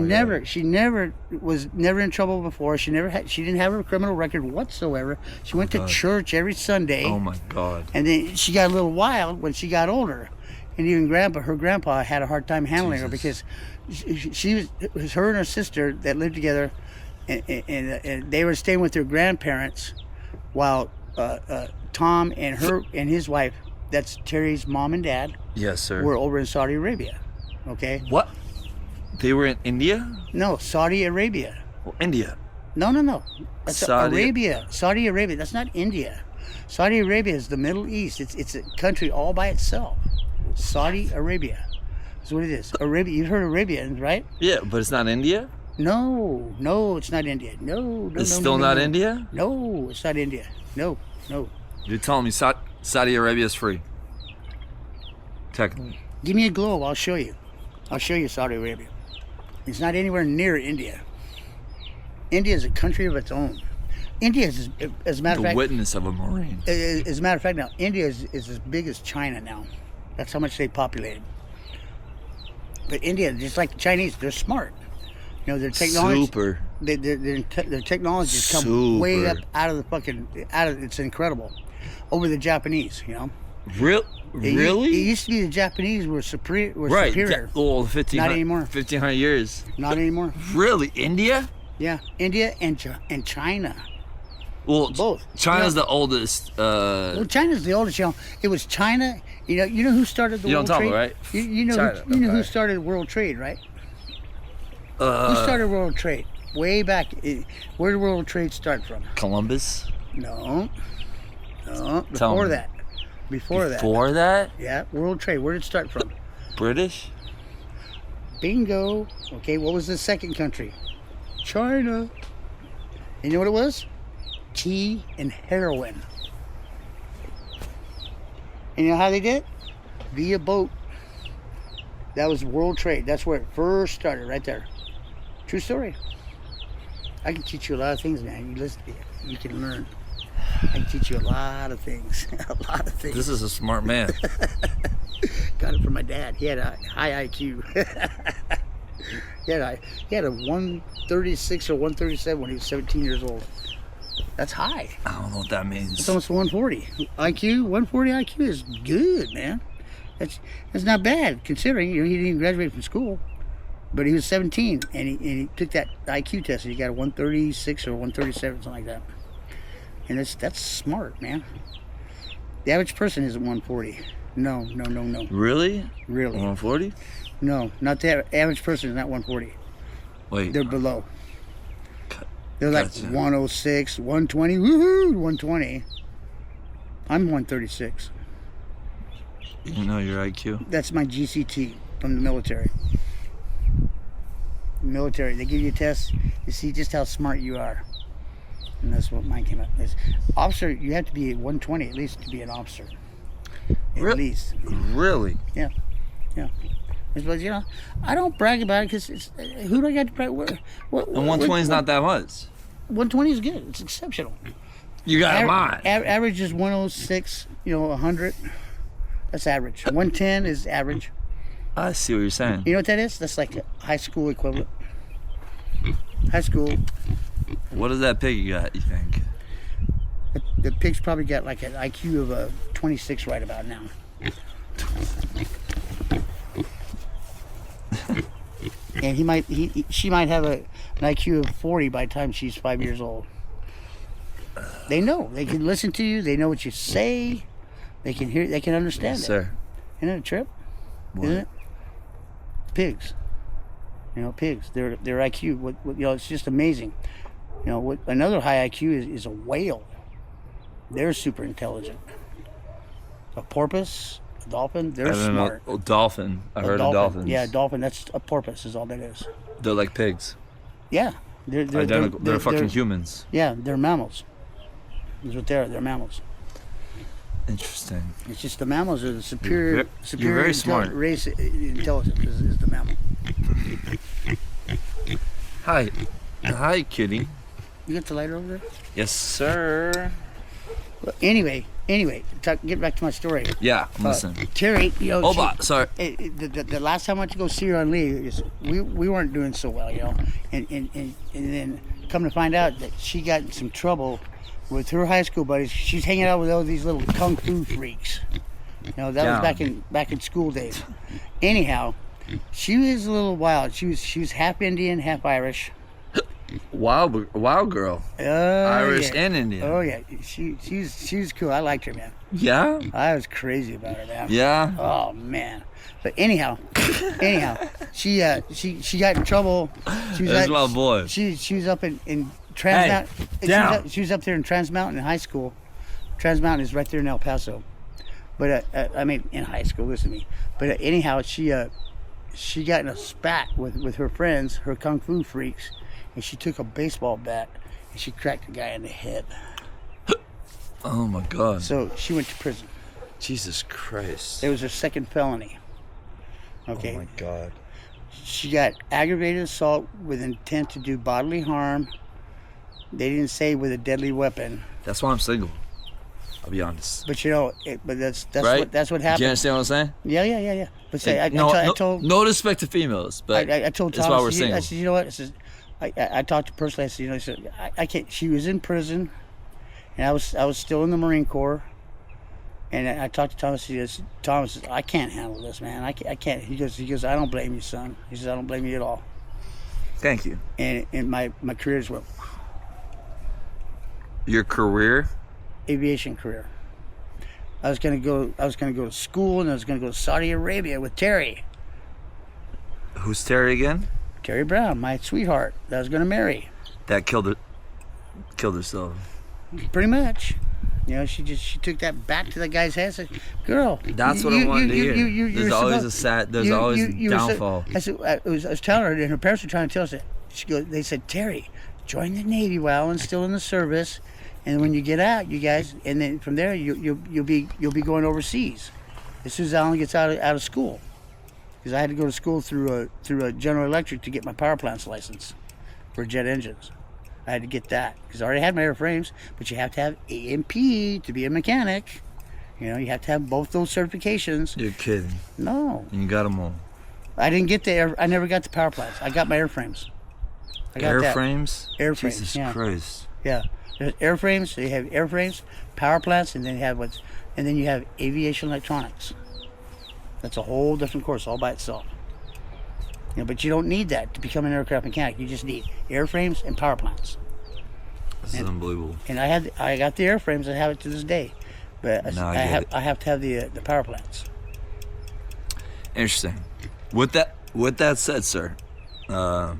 never in trouble before. She didn't have a criminal record whatsoever. She went to God. church every Sunday. Oh my God. And then she got a little wild when she got older, and even her grandpa had a hard time handling her because it was her and her sister that lived together, and they were staying with their grandparents, while Tom and his wife, that's Terry's mom and dad, Yes, sir. were over in Saudi Arabia. Okay? What? They were in India? No, Saudi Arabia. Well, India. No. That's Arabia. Saudi Arabia. That's not India. Saudi Arabia is the Middle East. It's a country all by itself. Saudi Arabia. That's what it is. Arabia. You've heard Arabians, right? Yeah, but it's not India? No, it's not India. No. It's still not India? No, it's not India. No. You're telling me Saudi Arabia is free? Technically. Give me a globe. I'll show you. I'll show you Saudi Arabia. It's not anywhere near India. India is a country of its own. India is, as a matter of The fact, witness of a Marine. as a matter of fact, now India is as big as China now. That's how much they populated. But India, just like the Chinese, they're smart. You know, their technology. Super. Their technology has come way up out of the fucking It's incredible. Over the Japanese, you know. Really? It used to be the Japanese were superior. Right. Well, 1500, Not anymore. 1500 years. Not anymore. Really? India? Yeah, India and China. Well, Both. China's the oldest. Well, China's the oldest. You know, it was China. You know who started the You world don't tell me, trade? right? You know China, who okay. started world trade, right? Who started world trade? Way back. Where did world trade start from? Columbus? No. Tell Before me. that. Before that? Yeah, world trade. Where did it start from? British? Bingo. Okay, what was the second country? China. And you know what it was? Tea and heroin. And you know how they did it? Via boat. That was world trade. That's where it first started, right there. True story. I can teach you a lot of things, man. You listen, you can learn. I can teach you a lot of things. A lot of things. This is a smart man. Got it from my dad. He had a high IQ. he had a 136 or 137 when he was 17 years old. That's high. I don't know what that means. It's almost 140 IQ. 140 IQ is good, man. That's not bad considering he didn't even graduate from school, but he was 17 and he took that IQ test and he got a 136 or 137, something like that. And that's smart, man. The average person isn't 140. No. Really? Really? 140? No, not the average person is not 140. Wait. They're below. They're like Gotcha. 106, 120, woohoo, 120. I'm 136. You know your IQ? That's my GCT from the military. Military, they give you a test to see just how smart you are. And that's what mine came up. Officer, you have to be 120 at least to be an officer. At least. Really? Yeah. But you know, I don't brag about it because who do I got to brag? What, And 120 is not that much. 120 is good. It's exceptional. You got mine. Average is 106. 100. That's average. 110 is average. I see what you're saying. You know what that is? That's like a high school equivalent. High school. What does that pig got, you think? The pig's probably got like an IQ of a 26 right about now. And she might have an IQ of 40 by the time she's 5 years old. They know. They can listen to you. They know what you say. They can hear. They can understand Yes, it. sir. Isn't it a trip? What? Isn't it? Pigs. Pigs. Their IQ. It's just amazing. What another high IQ is a whale. They're super intelligent. A porpoise, a dolphin, they're smart. A dolphin. I heard of dolphin. dolphins. Yeah, a dolphin. That's a porpoise. Is all that is. They're like pigs. Yeah, they're Identical. They're fucking humans. Yeah, they're mammals. That's what they are. They're mammals. Interesting. It's just the mammals are the You're very smart. race intelligence is the mammal. Hi, kitty. You got the lighter over there? Yes, sir. Well, anyway, get back to my story. Yeah, listen. Terry, Sorry. The last time I went to go see her on leave, we weren't doing so well, and then come to find out that she got in some trouble with her high school buddies. She's hanging out with all these little kung fu freaks. That was back in school days. Anyhow, she was a little wild. She was half Indian, half Irish. Wild girl. Irish and Indian. Oh yeah, she's cool. I liked her, man. Yeah. I was crazy about her, man. Yeah. Oh man. But anyhow, she got in trouble. That's my boy. She was up in Trans Mountain. down. She was up there in Trans Mountain in high school. Trans Mountain is right there in El Paso. But I mean, in high school, listen to me. But anyhow, she got in a spat with her friends, her kung fu freaks, and she took a baseball bat and she cracked a guy in the head. Oh my God. So she went to prison. Jesus Christ. It was her second felony. Okay. Oh my God. She got aggravated assault with intent to do bodily harm. They didn't say with a deadly weapon. That's why I'm single. I'll be honest. But that's Right? what happened. Do you understand what I'm saying? Yeah. But say, Like, I told no disrespect to females, but I told that's Thomas. why we're single. I said, you know what? I said, I talked to her personally. I said, I said, I can't. She was in prison, and I was still in the Marine Corps. And I talked to Thomas. He goes, Thomas, I can't handle this, man. I can't. He goes, I don't blame you, son. He says, I don't blame you at all. Thank you. And my career as well. Your career? Aviation career. I was gonna go to school, and I was gonna go to Saudi Arabia with Terry. Who's Terry again? Terry Brown, my sweetheart that I was gonna marry. That killed herself. Pretty much. She took that back to the guy's head and said, girl. That's what I wanted to hear. There's always a downfall. I was telling her, and her parents were trying to tell us that. They said, Terry, join the Navy while and still in the service, and when you get out, you guys, and then from there you'll be going overseas as soon as Alan gets out of school, because I had to go to school through a General Electric to get my power plants license for jet engines. I had to get that because I already had my airframes, but you have to have A&P to be a mechanic. You have to have both those certifications. You're kidding. No. And you got them all. I didn't get I never got the power plants. I got my airframes. Airframes? Airframes. Jesus Christ. Yeah. There's airframes. So you have airframes, power plants, and then you have aviation electronics. That's a whole different course all by itself. But you don't need that to become an aircraft mechanic. You just need airframes and power plants. This is unbelievable. And I got the airframes. I have it to this day, but I have to have the power plants. Interesting. With that said, sir, how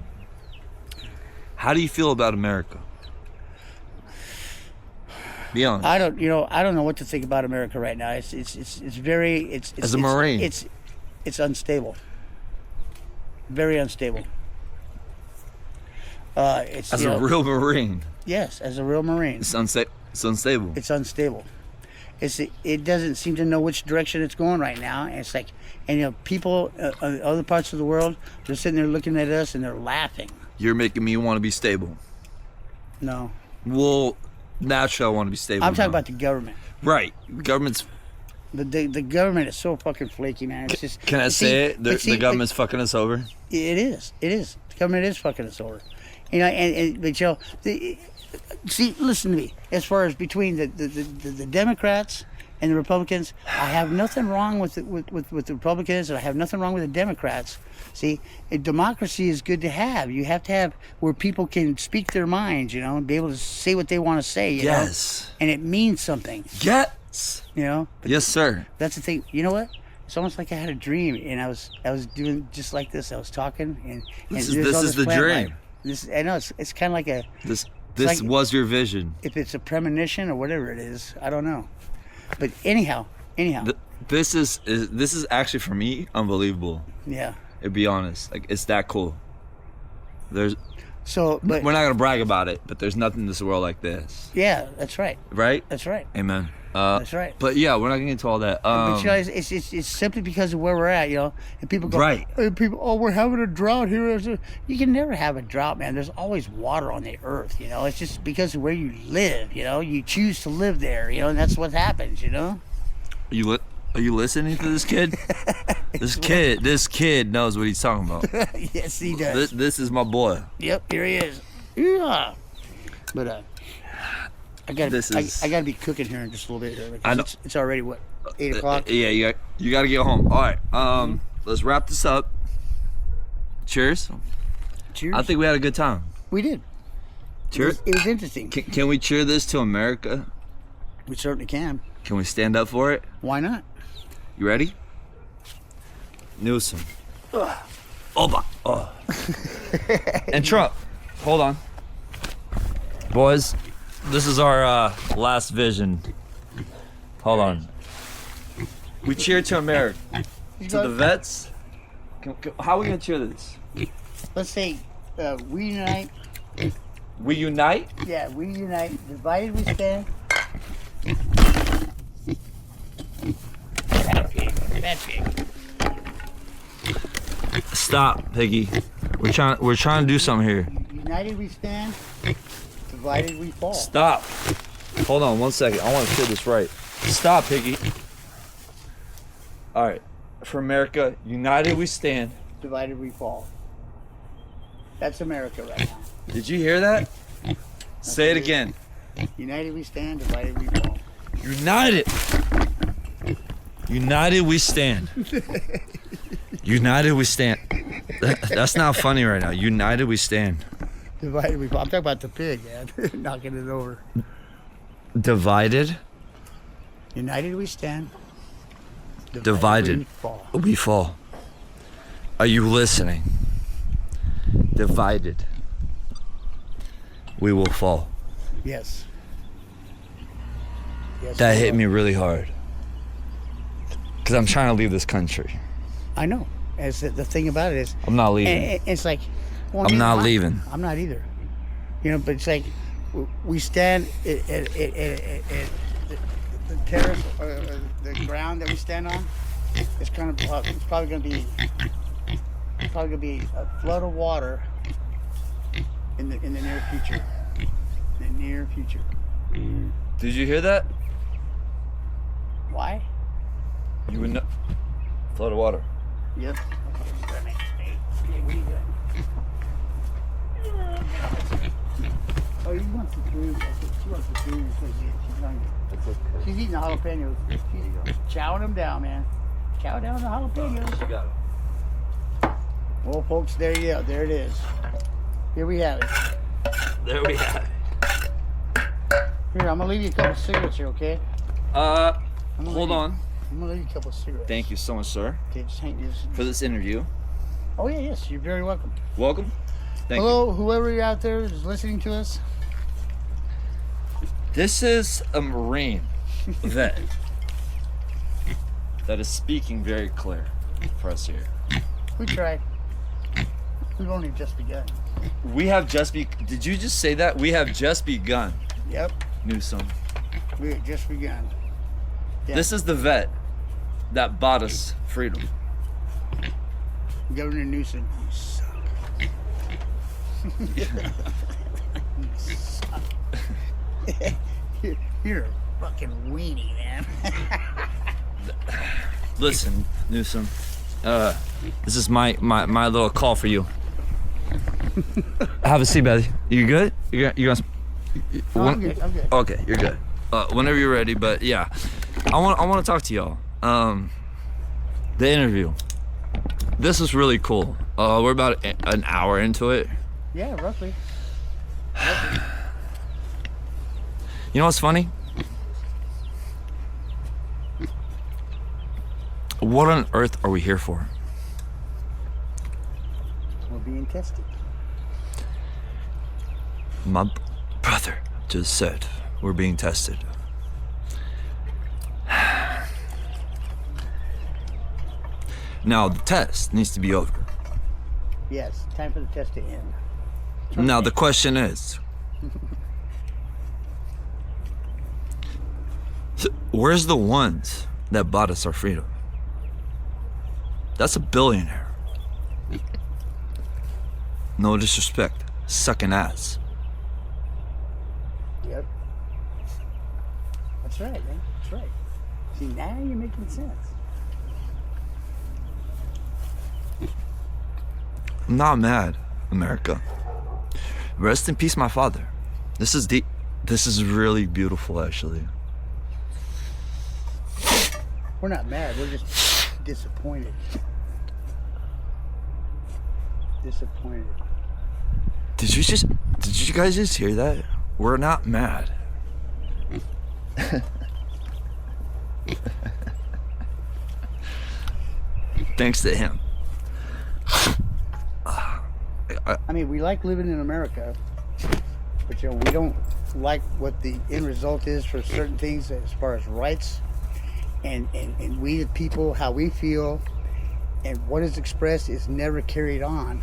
do you feel about America? Be honest. I don't know what to think about America right now. It's very as a Marine. It's unstable. Very unstable. As a real Marine. Yes, as a real Marine. It's unstable. It's unstable. It doesn't seem to know which direction it's going right now. And it's like, people in other parts of the world, they're sitting there looking at us and they're laughing. You're making me want to be stable. No. Well, naturally I want to be stable. I'm talking about the government. Right. Government's. The government is so fucking flaky, man. It's just. Can I say it? The government's fucking us over. It is. The government is fucking us over. See, listen to me. As far as between the Democrats and the Republicans, I have nothing wrong with the Republicans, and I have nothing wrong with the Democrats. See, a democracy is good to have. You have to have where people can speak their minds, and be able to say what they want to say. Yes. And it means something. Yes. But yes, sir. That's the thing. You know what? It's almost like I had a dream, and I was doing just like this. I was talking, and this is the dream. I know it's kind of like a. This was your vision. If it's a premonition or whatever it is, I don't know. But anyhow. This is actually for me unbelievable. Yeah. To be honest, like it's that cool. But we're not gonna brag about it, but there's nothing in this world like this. Yeah, that's right. Right? That's right. Amen. That's right. But yeah, we're not getting into all that. But you know, it's simply because of where we're at, you know. And people go, Right. People, oh, we're having a drought here. You can never have a drought, man. There's always water on the earth, you know. It's just because of where you live, you know. You choose to live there, you know, and that's what happens, you know. Are you listening to this kid? This kid knows what he's talking about. Yes, he does. This is my boy. Yep, here he is. Yeah. But I gotta be cooking here in just a little bit here. I know. It's already what, 8 o'clock. Yeah, you gotta get home. All right. Let's wrap this up. Cheers. Cheers. I think we had a good time. We did. Cheers. It was interesting. Can we cheer this to America? We certainly can. Can we stand up for it? Why not? You ready? Newsom. Oba. Oh. And Trump. Hold on. Boys, this is our last vision. Hold on. We cheer to America. To the vets. How are we going to cheer this? Let's say we unite. We unite? Yeah, we unite. Divided we stand. Bad pig. Stop, Piggy. We're trying to do something here. United we stand. Divided we fall. Stop. Hold on 1 second. I want to say this right. Stop, Piggy. All right. For America, united we stand. Divided we fall. That's America right now. Did you hear that? Say it again. United we stand. Divided we fall. United. United we stand. United we stand. That's not funny right now. United we stand. Divided we fall. I'm talking about the pig, man. Knocking it over. Divided. United we stand. Divided. We fall. We fall. Are you listening? Divided. We will fall. Yes. Yes. That we hit will. me really hard. Because I'm trying to leave this country. I know. As the thing about it is, I'm not leaving. it's like, well, I'm neither not am I. leaving. I'm not either. You know, but it's like we stand at the terrace, the ground that we stand on. It's kind of it's probably going to be a flood of water in the near future. In the near future. Did you hear that? Why? You would know. Flood of water. Yep. Oh, you want some food? She wants some food. She's hungry. She's eating the jalapenos. She's chowing them down, man. Chow down the jalapenos. You got it. Well, folks, there you go. There it is. Here we have it. There we have it. Here, I'm gonna leave you a couple cigarettes here, okay? Hold on. I'm gonna leave you a couple cigarettes. Thank you so much, sir, Okay, just hang this. for this interview. Oh yeah, yes, you're very welcome. Welcome. Thank Hello, whoever you're out there is listening to us. you. This is a Marine vet that is speaking very clear for us here. We tried. We've only just begun. We have just Did you just say that? We have just begun, Yep, Newsom. we had just begun. Yeah. This is the vet that bought us freedom. Governor Newsom, you suck. You suck. You're a fucking weenie, man. Listen, Newsom. This is my little call for you. Have a seat, buddy. You good? You guys? No, I'm good. I'm good. Okay, you're good. Whenever you're ready, but yeah, I want to talk to y'all. The interview. This is really cool. We're about an hour into it. Yeah, roughly. You know what's funny? What on earth are we here for? We're being tested. My brother just said we're being tested. Now the test needs to be over. Yes, time for the test to end. Now the question is, Where's the ones that bought us our freedom? That's a billionaire. No disrespect. Sucking ass. Yep. That's right, man. That's right. See, now you're making sense. I'm not mad, America. Rest in peace, my father. This is deep. This is really beautiful, actually. We're not mad. We're just disappointed. Disappointed. Did you guys just hear that? We're not mad. Thanks to him. I mean, we like living in America, but you know, we don't like what the end result is for certain things as far as rights and we the people, how we feel, and what is expressed is never carried on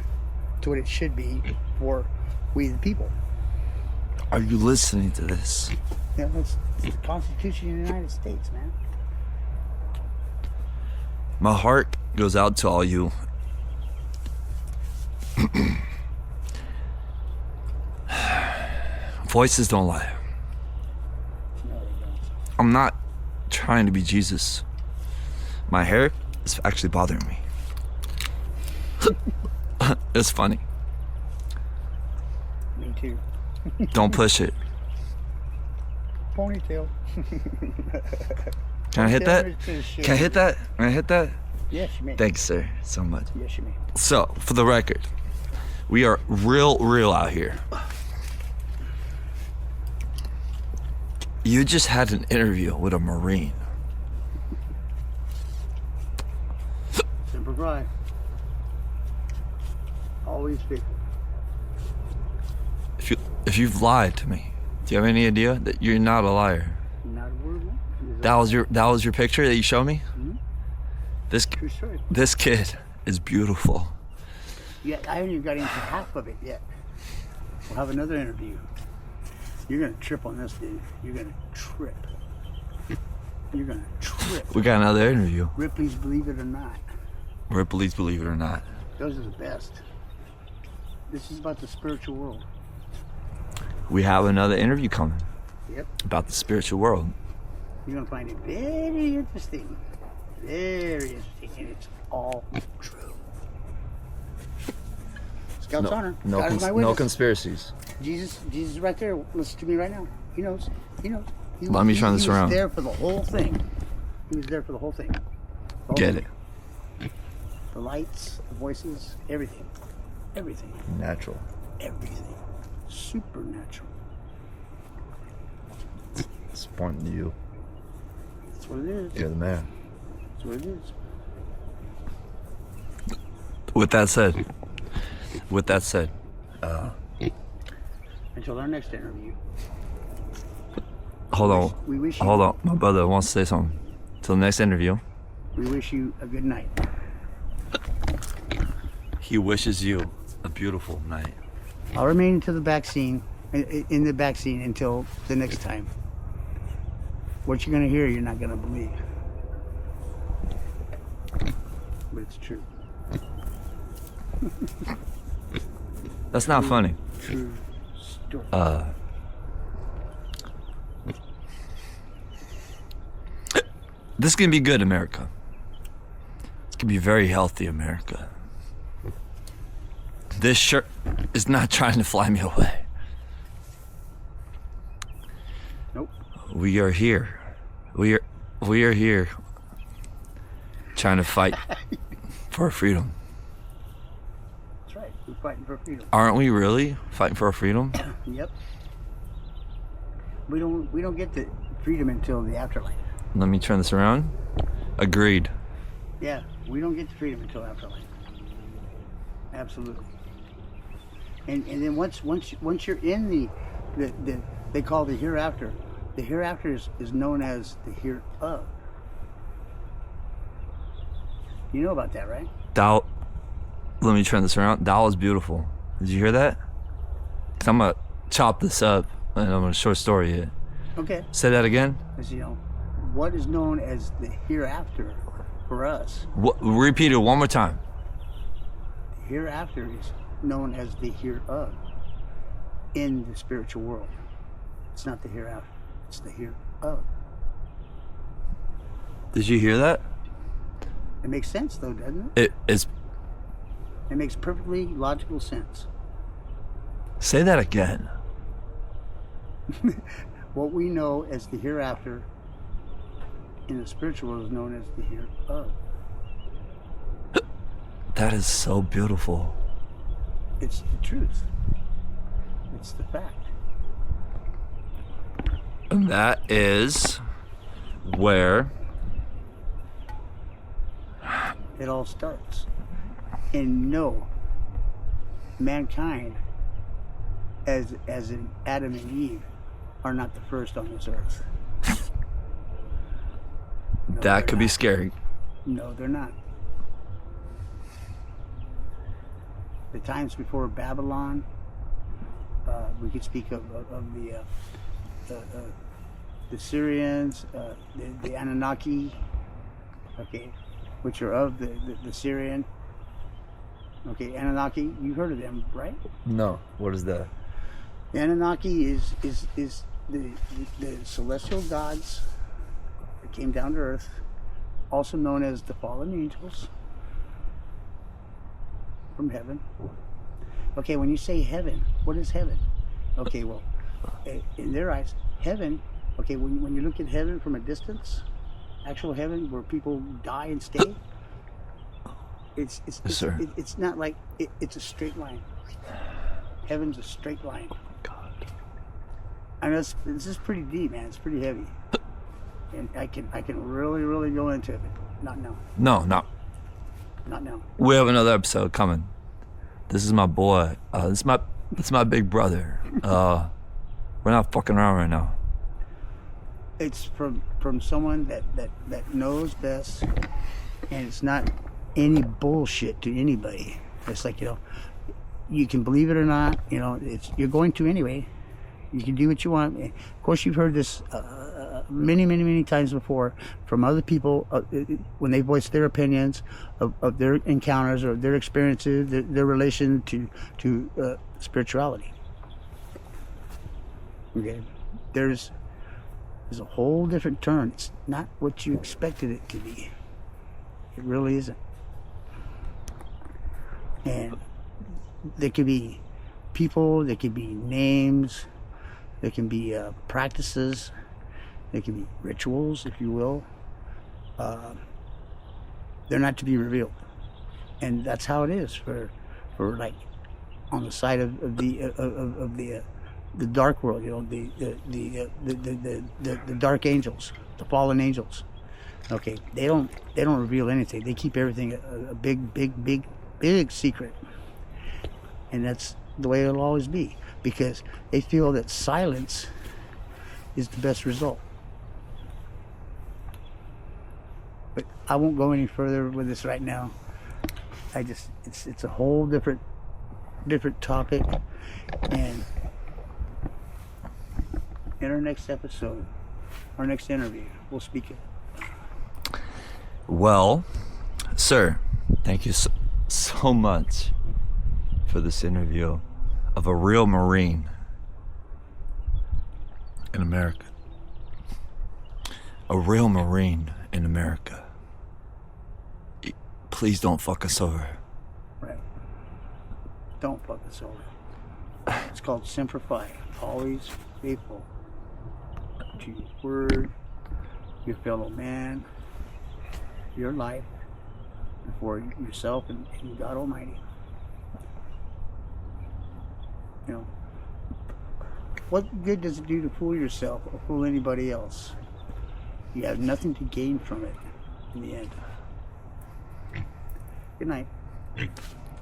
to what it should be for we the people. Are you listening to this? You know, it's the Constitution of the United States, man. My heart goes out to all you. Voices don't lie. No, they don't. I'm not trying to be Jesus. My hair is actually bothering me. It's funny. Me too. Don't push it. Ponytail. Can I hit that? Ponytail. Can I hit that? Can I hit that? Yes, you may. Thanks, sir, so much. Yes, you may. So, for the record, we are real out here. You just had an interview with a Marine. Semper Fi. Always faithful. If you've lied to me, do you have any idea that you're not a liar? Not a word more. That was your picture that you showed me? Mhm. True story. This kid is beautiful. Yeah, I haven't even got into half of it yet. We'll have another interview. You're gonna trip on this, dude. You're gonna trip. You're gonna trip. We got another interview. Ripley's Believe It or Not. Ripley's Believe It or Not. Those are the best. This is about the spiritual world. We have another interview coming Yep. about the spiritual world. You're gonna find it very interesting. Very interesting. And it's all true. Scout's honor. God is my no witness. conspiracies. Jesus is right there. Listen to me right now. He knows. He knows. Let me turn this around. He was there for the whole thing. He was there for the whole thing. The whole Get thing. it. The lights, the voices, everything. Everything. Natural. Everything. Supernatural. It's pointing to you. That's what it is. You're the man. That's what it is. With that said, Until our next interview. hold on. We wish you, Hold on. My brother wants to say something. Till the next interview. We wish you a good night. He wishes you a beautiful night. I'll remain into the back scene, in the back scene until the next time. What you're gonna hear, you're not gonna believe. But it's true. That's not funny. True story. This can be good, America. This can be very healthy, America. This shirt is not trying to fly me away. Nope. We are here. We are here trying to fight for our freedom. That's right. We're fighting for freedom. Aren't we really fighting for our freedom? Yep. We don't get the freedom until the afterlife. Let me turn this around. Agreed. Yeah, we don't get the freedom until afterlife. Absolutely. And then once you're in the they call the hereafter. The hereafter is known as the hereof. You know about that, right? Let me turn this around. That was beautiful. Did you hear that? 'Cause I'm gonna chop this up and I'm gonna short story it. Okay. Say that again. As you know, what is known as the hereafter for us. Repeat it one more time. Hereafter is known as the hereof in the spiritual world. It's not the hereafter, it's the hereof. Did you hear that? It makes sense though, doesn't it? It makes perfectly logical sense. Say that again. What we know as the hereafter in the spiritual world is known as the hereof. That is so beautiful. It's the truth. It's the fact. And that is where it all starts. And no, mankind, as in Adam and Eve, are not the first on this earth. No, that could be not. scary. No, they're not. The times before Babylon, we could speak of the Syrians, the Anunnaki, okay, which are of the Syrian. Okay, Anunnaki, you heard of them, right? No. What is that? The Anunnaki is the celestial gods that came down to earth, also known as the fallen angels from heaven. Okay, when you say heaven, what is heaven? Okay, well, in their eyes, heaven, okay, when you look at heaven from a distance, actual heaven where people die and stay, it's not like it's a straight line. Heaven's a straight line. God. I know this is pretty deep, man. It's pretty heavy, and I can really go into it. Not now. No. Not now. We have another episode coming. This is my boy. This is my big brother. We're not fucking around right now. It's from someone that knows best, and it's not any bullshit to anybody. It's like, you can believe it or not, you're going to anyway. You can do what you want. Of course, you've heard this many times before from other people when they voice their opinions of their encounters or their experiences, their relation to spirituality. Okay, there's a whole different turn. It's not what you expected it to be. It really isn't. And there could be people, there could be names, there can be practices, there can be rituals, if you will. They're not to be revealed, and that's how it is for like on the side of the dark world. The dark angels, the fallen angels. Okay, they don't reveal anything. They keep everything a big secret. And that's the way it'll always be, because they feel that silence is the best result. But I won't go any further with this right now. It's a whole different topic, and in our next episode, our next interview, we'll speak it. Well, sir, thank you so much for this interview of a real Marine in America. A real Marine in America. Please don't fuck us over. Right. Don't fuck us over. It's called Semper Fi. Always faithful to your word, your fellow man, your life, and for yourself and God Almighty. What good does it do to fool yourself or fool anybody else? You have nothing to gain from it in the end. Good night.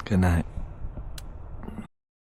Good night.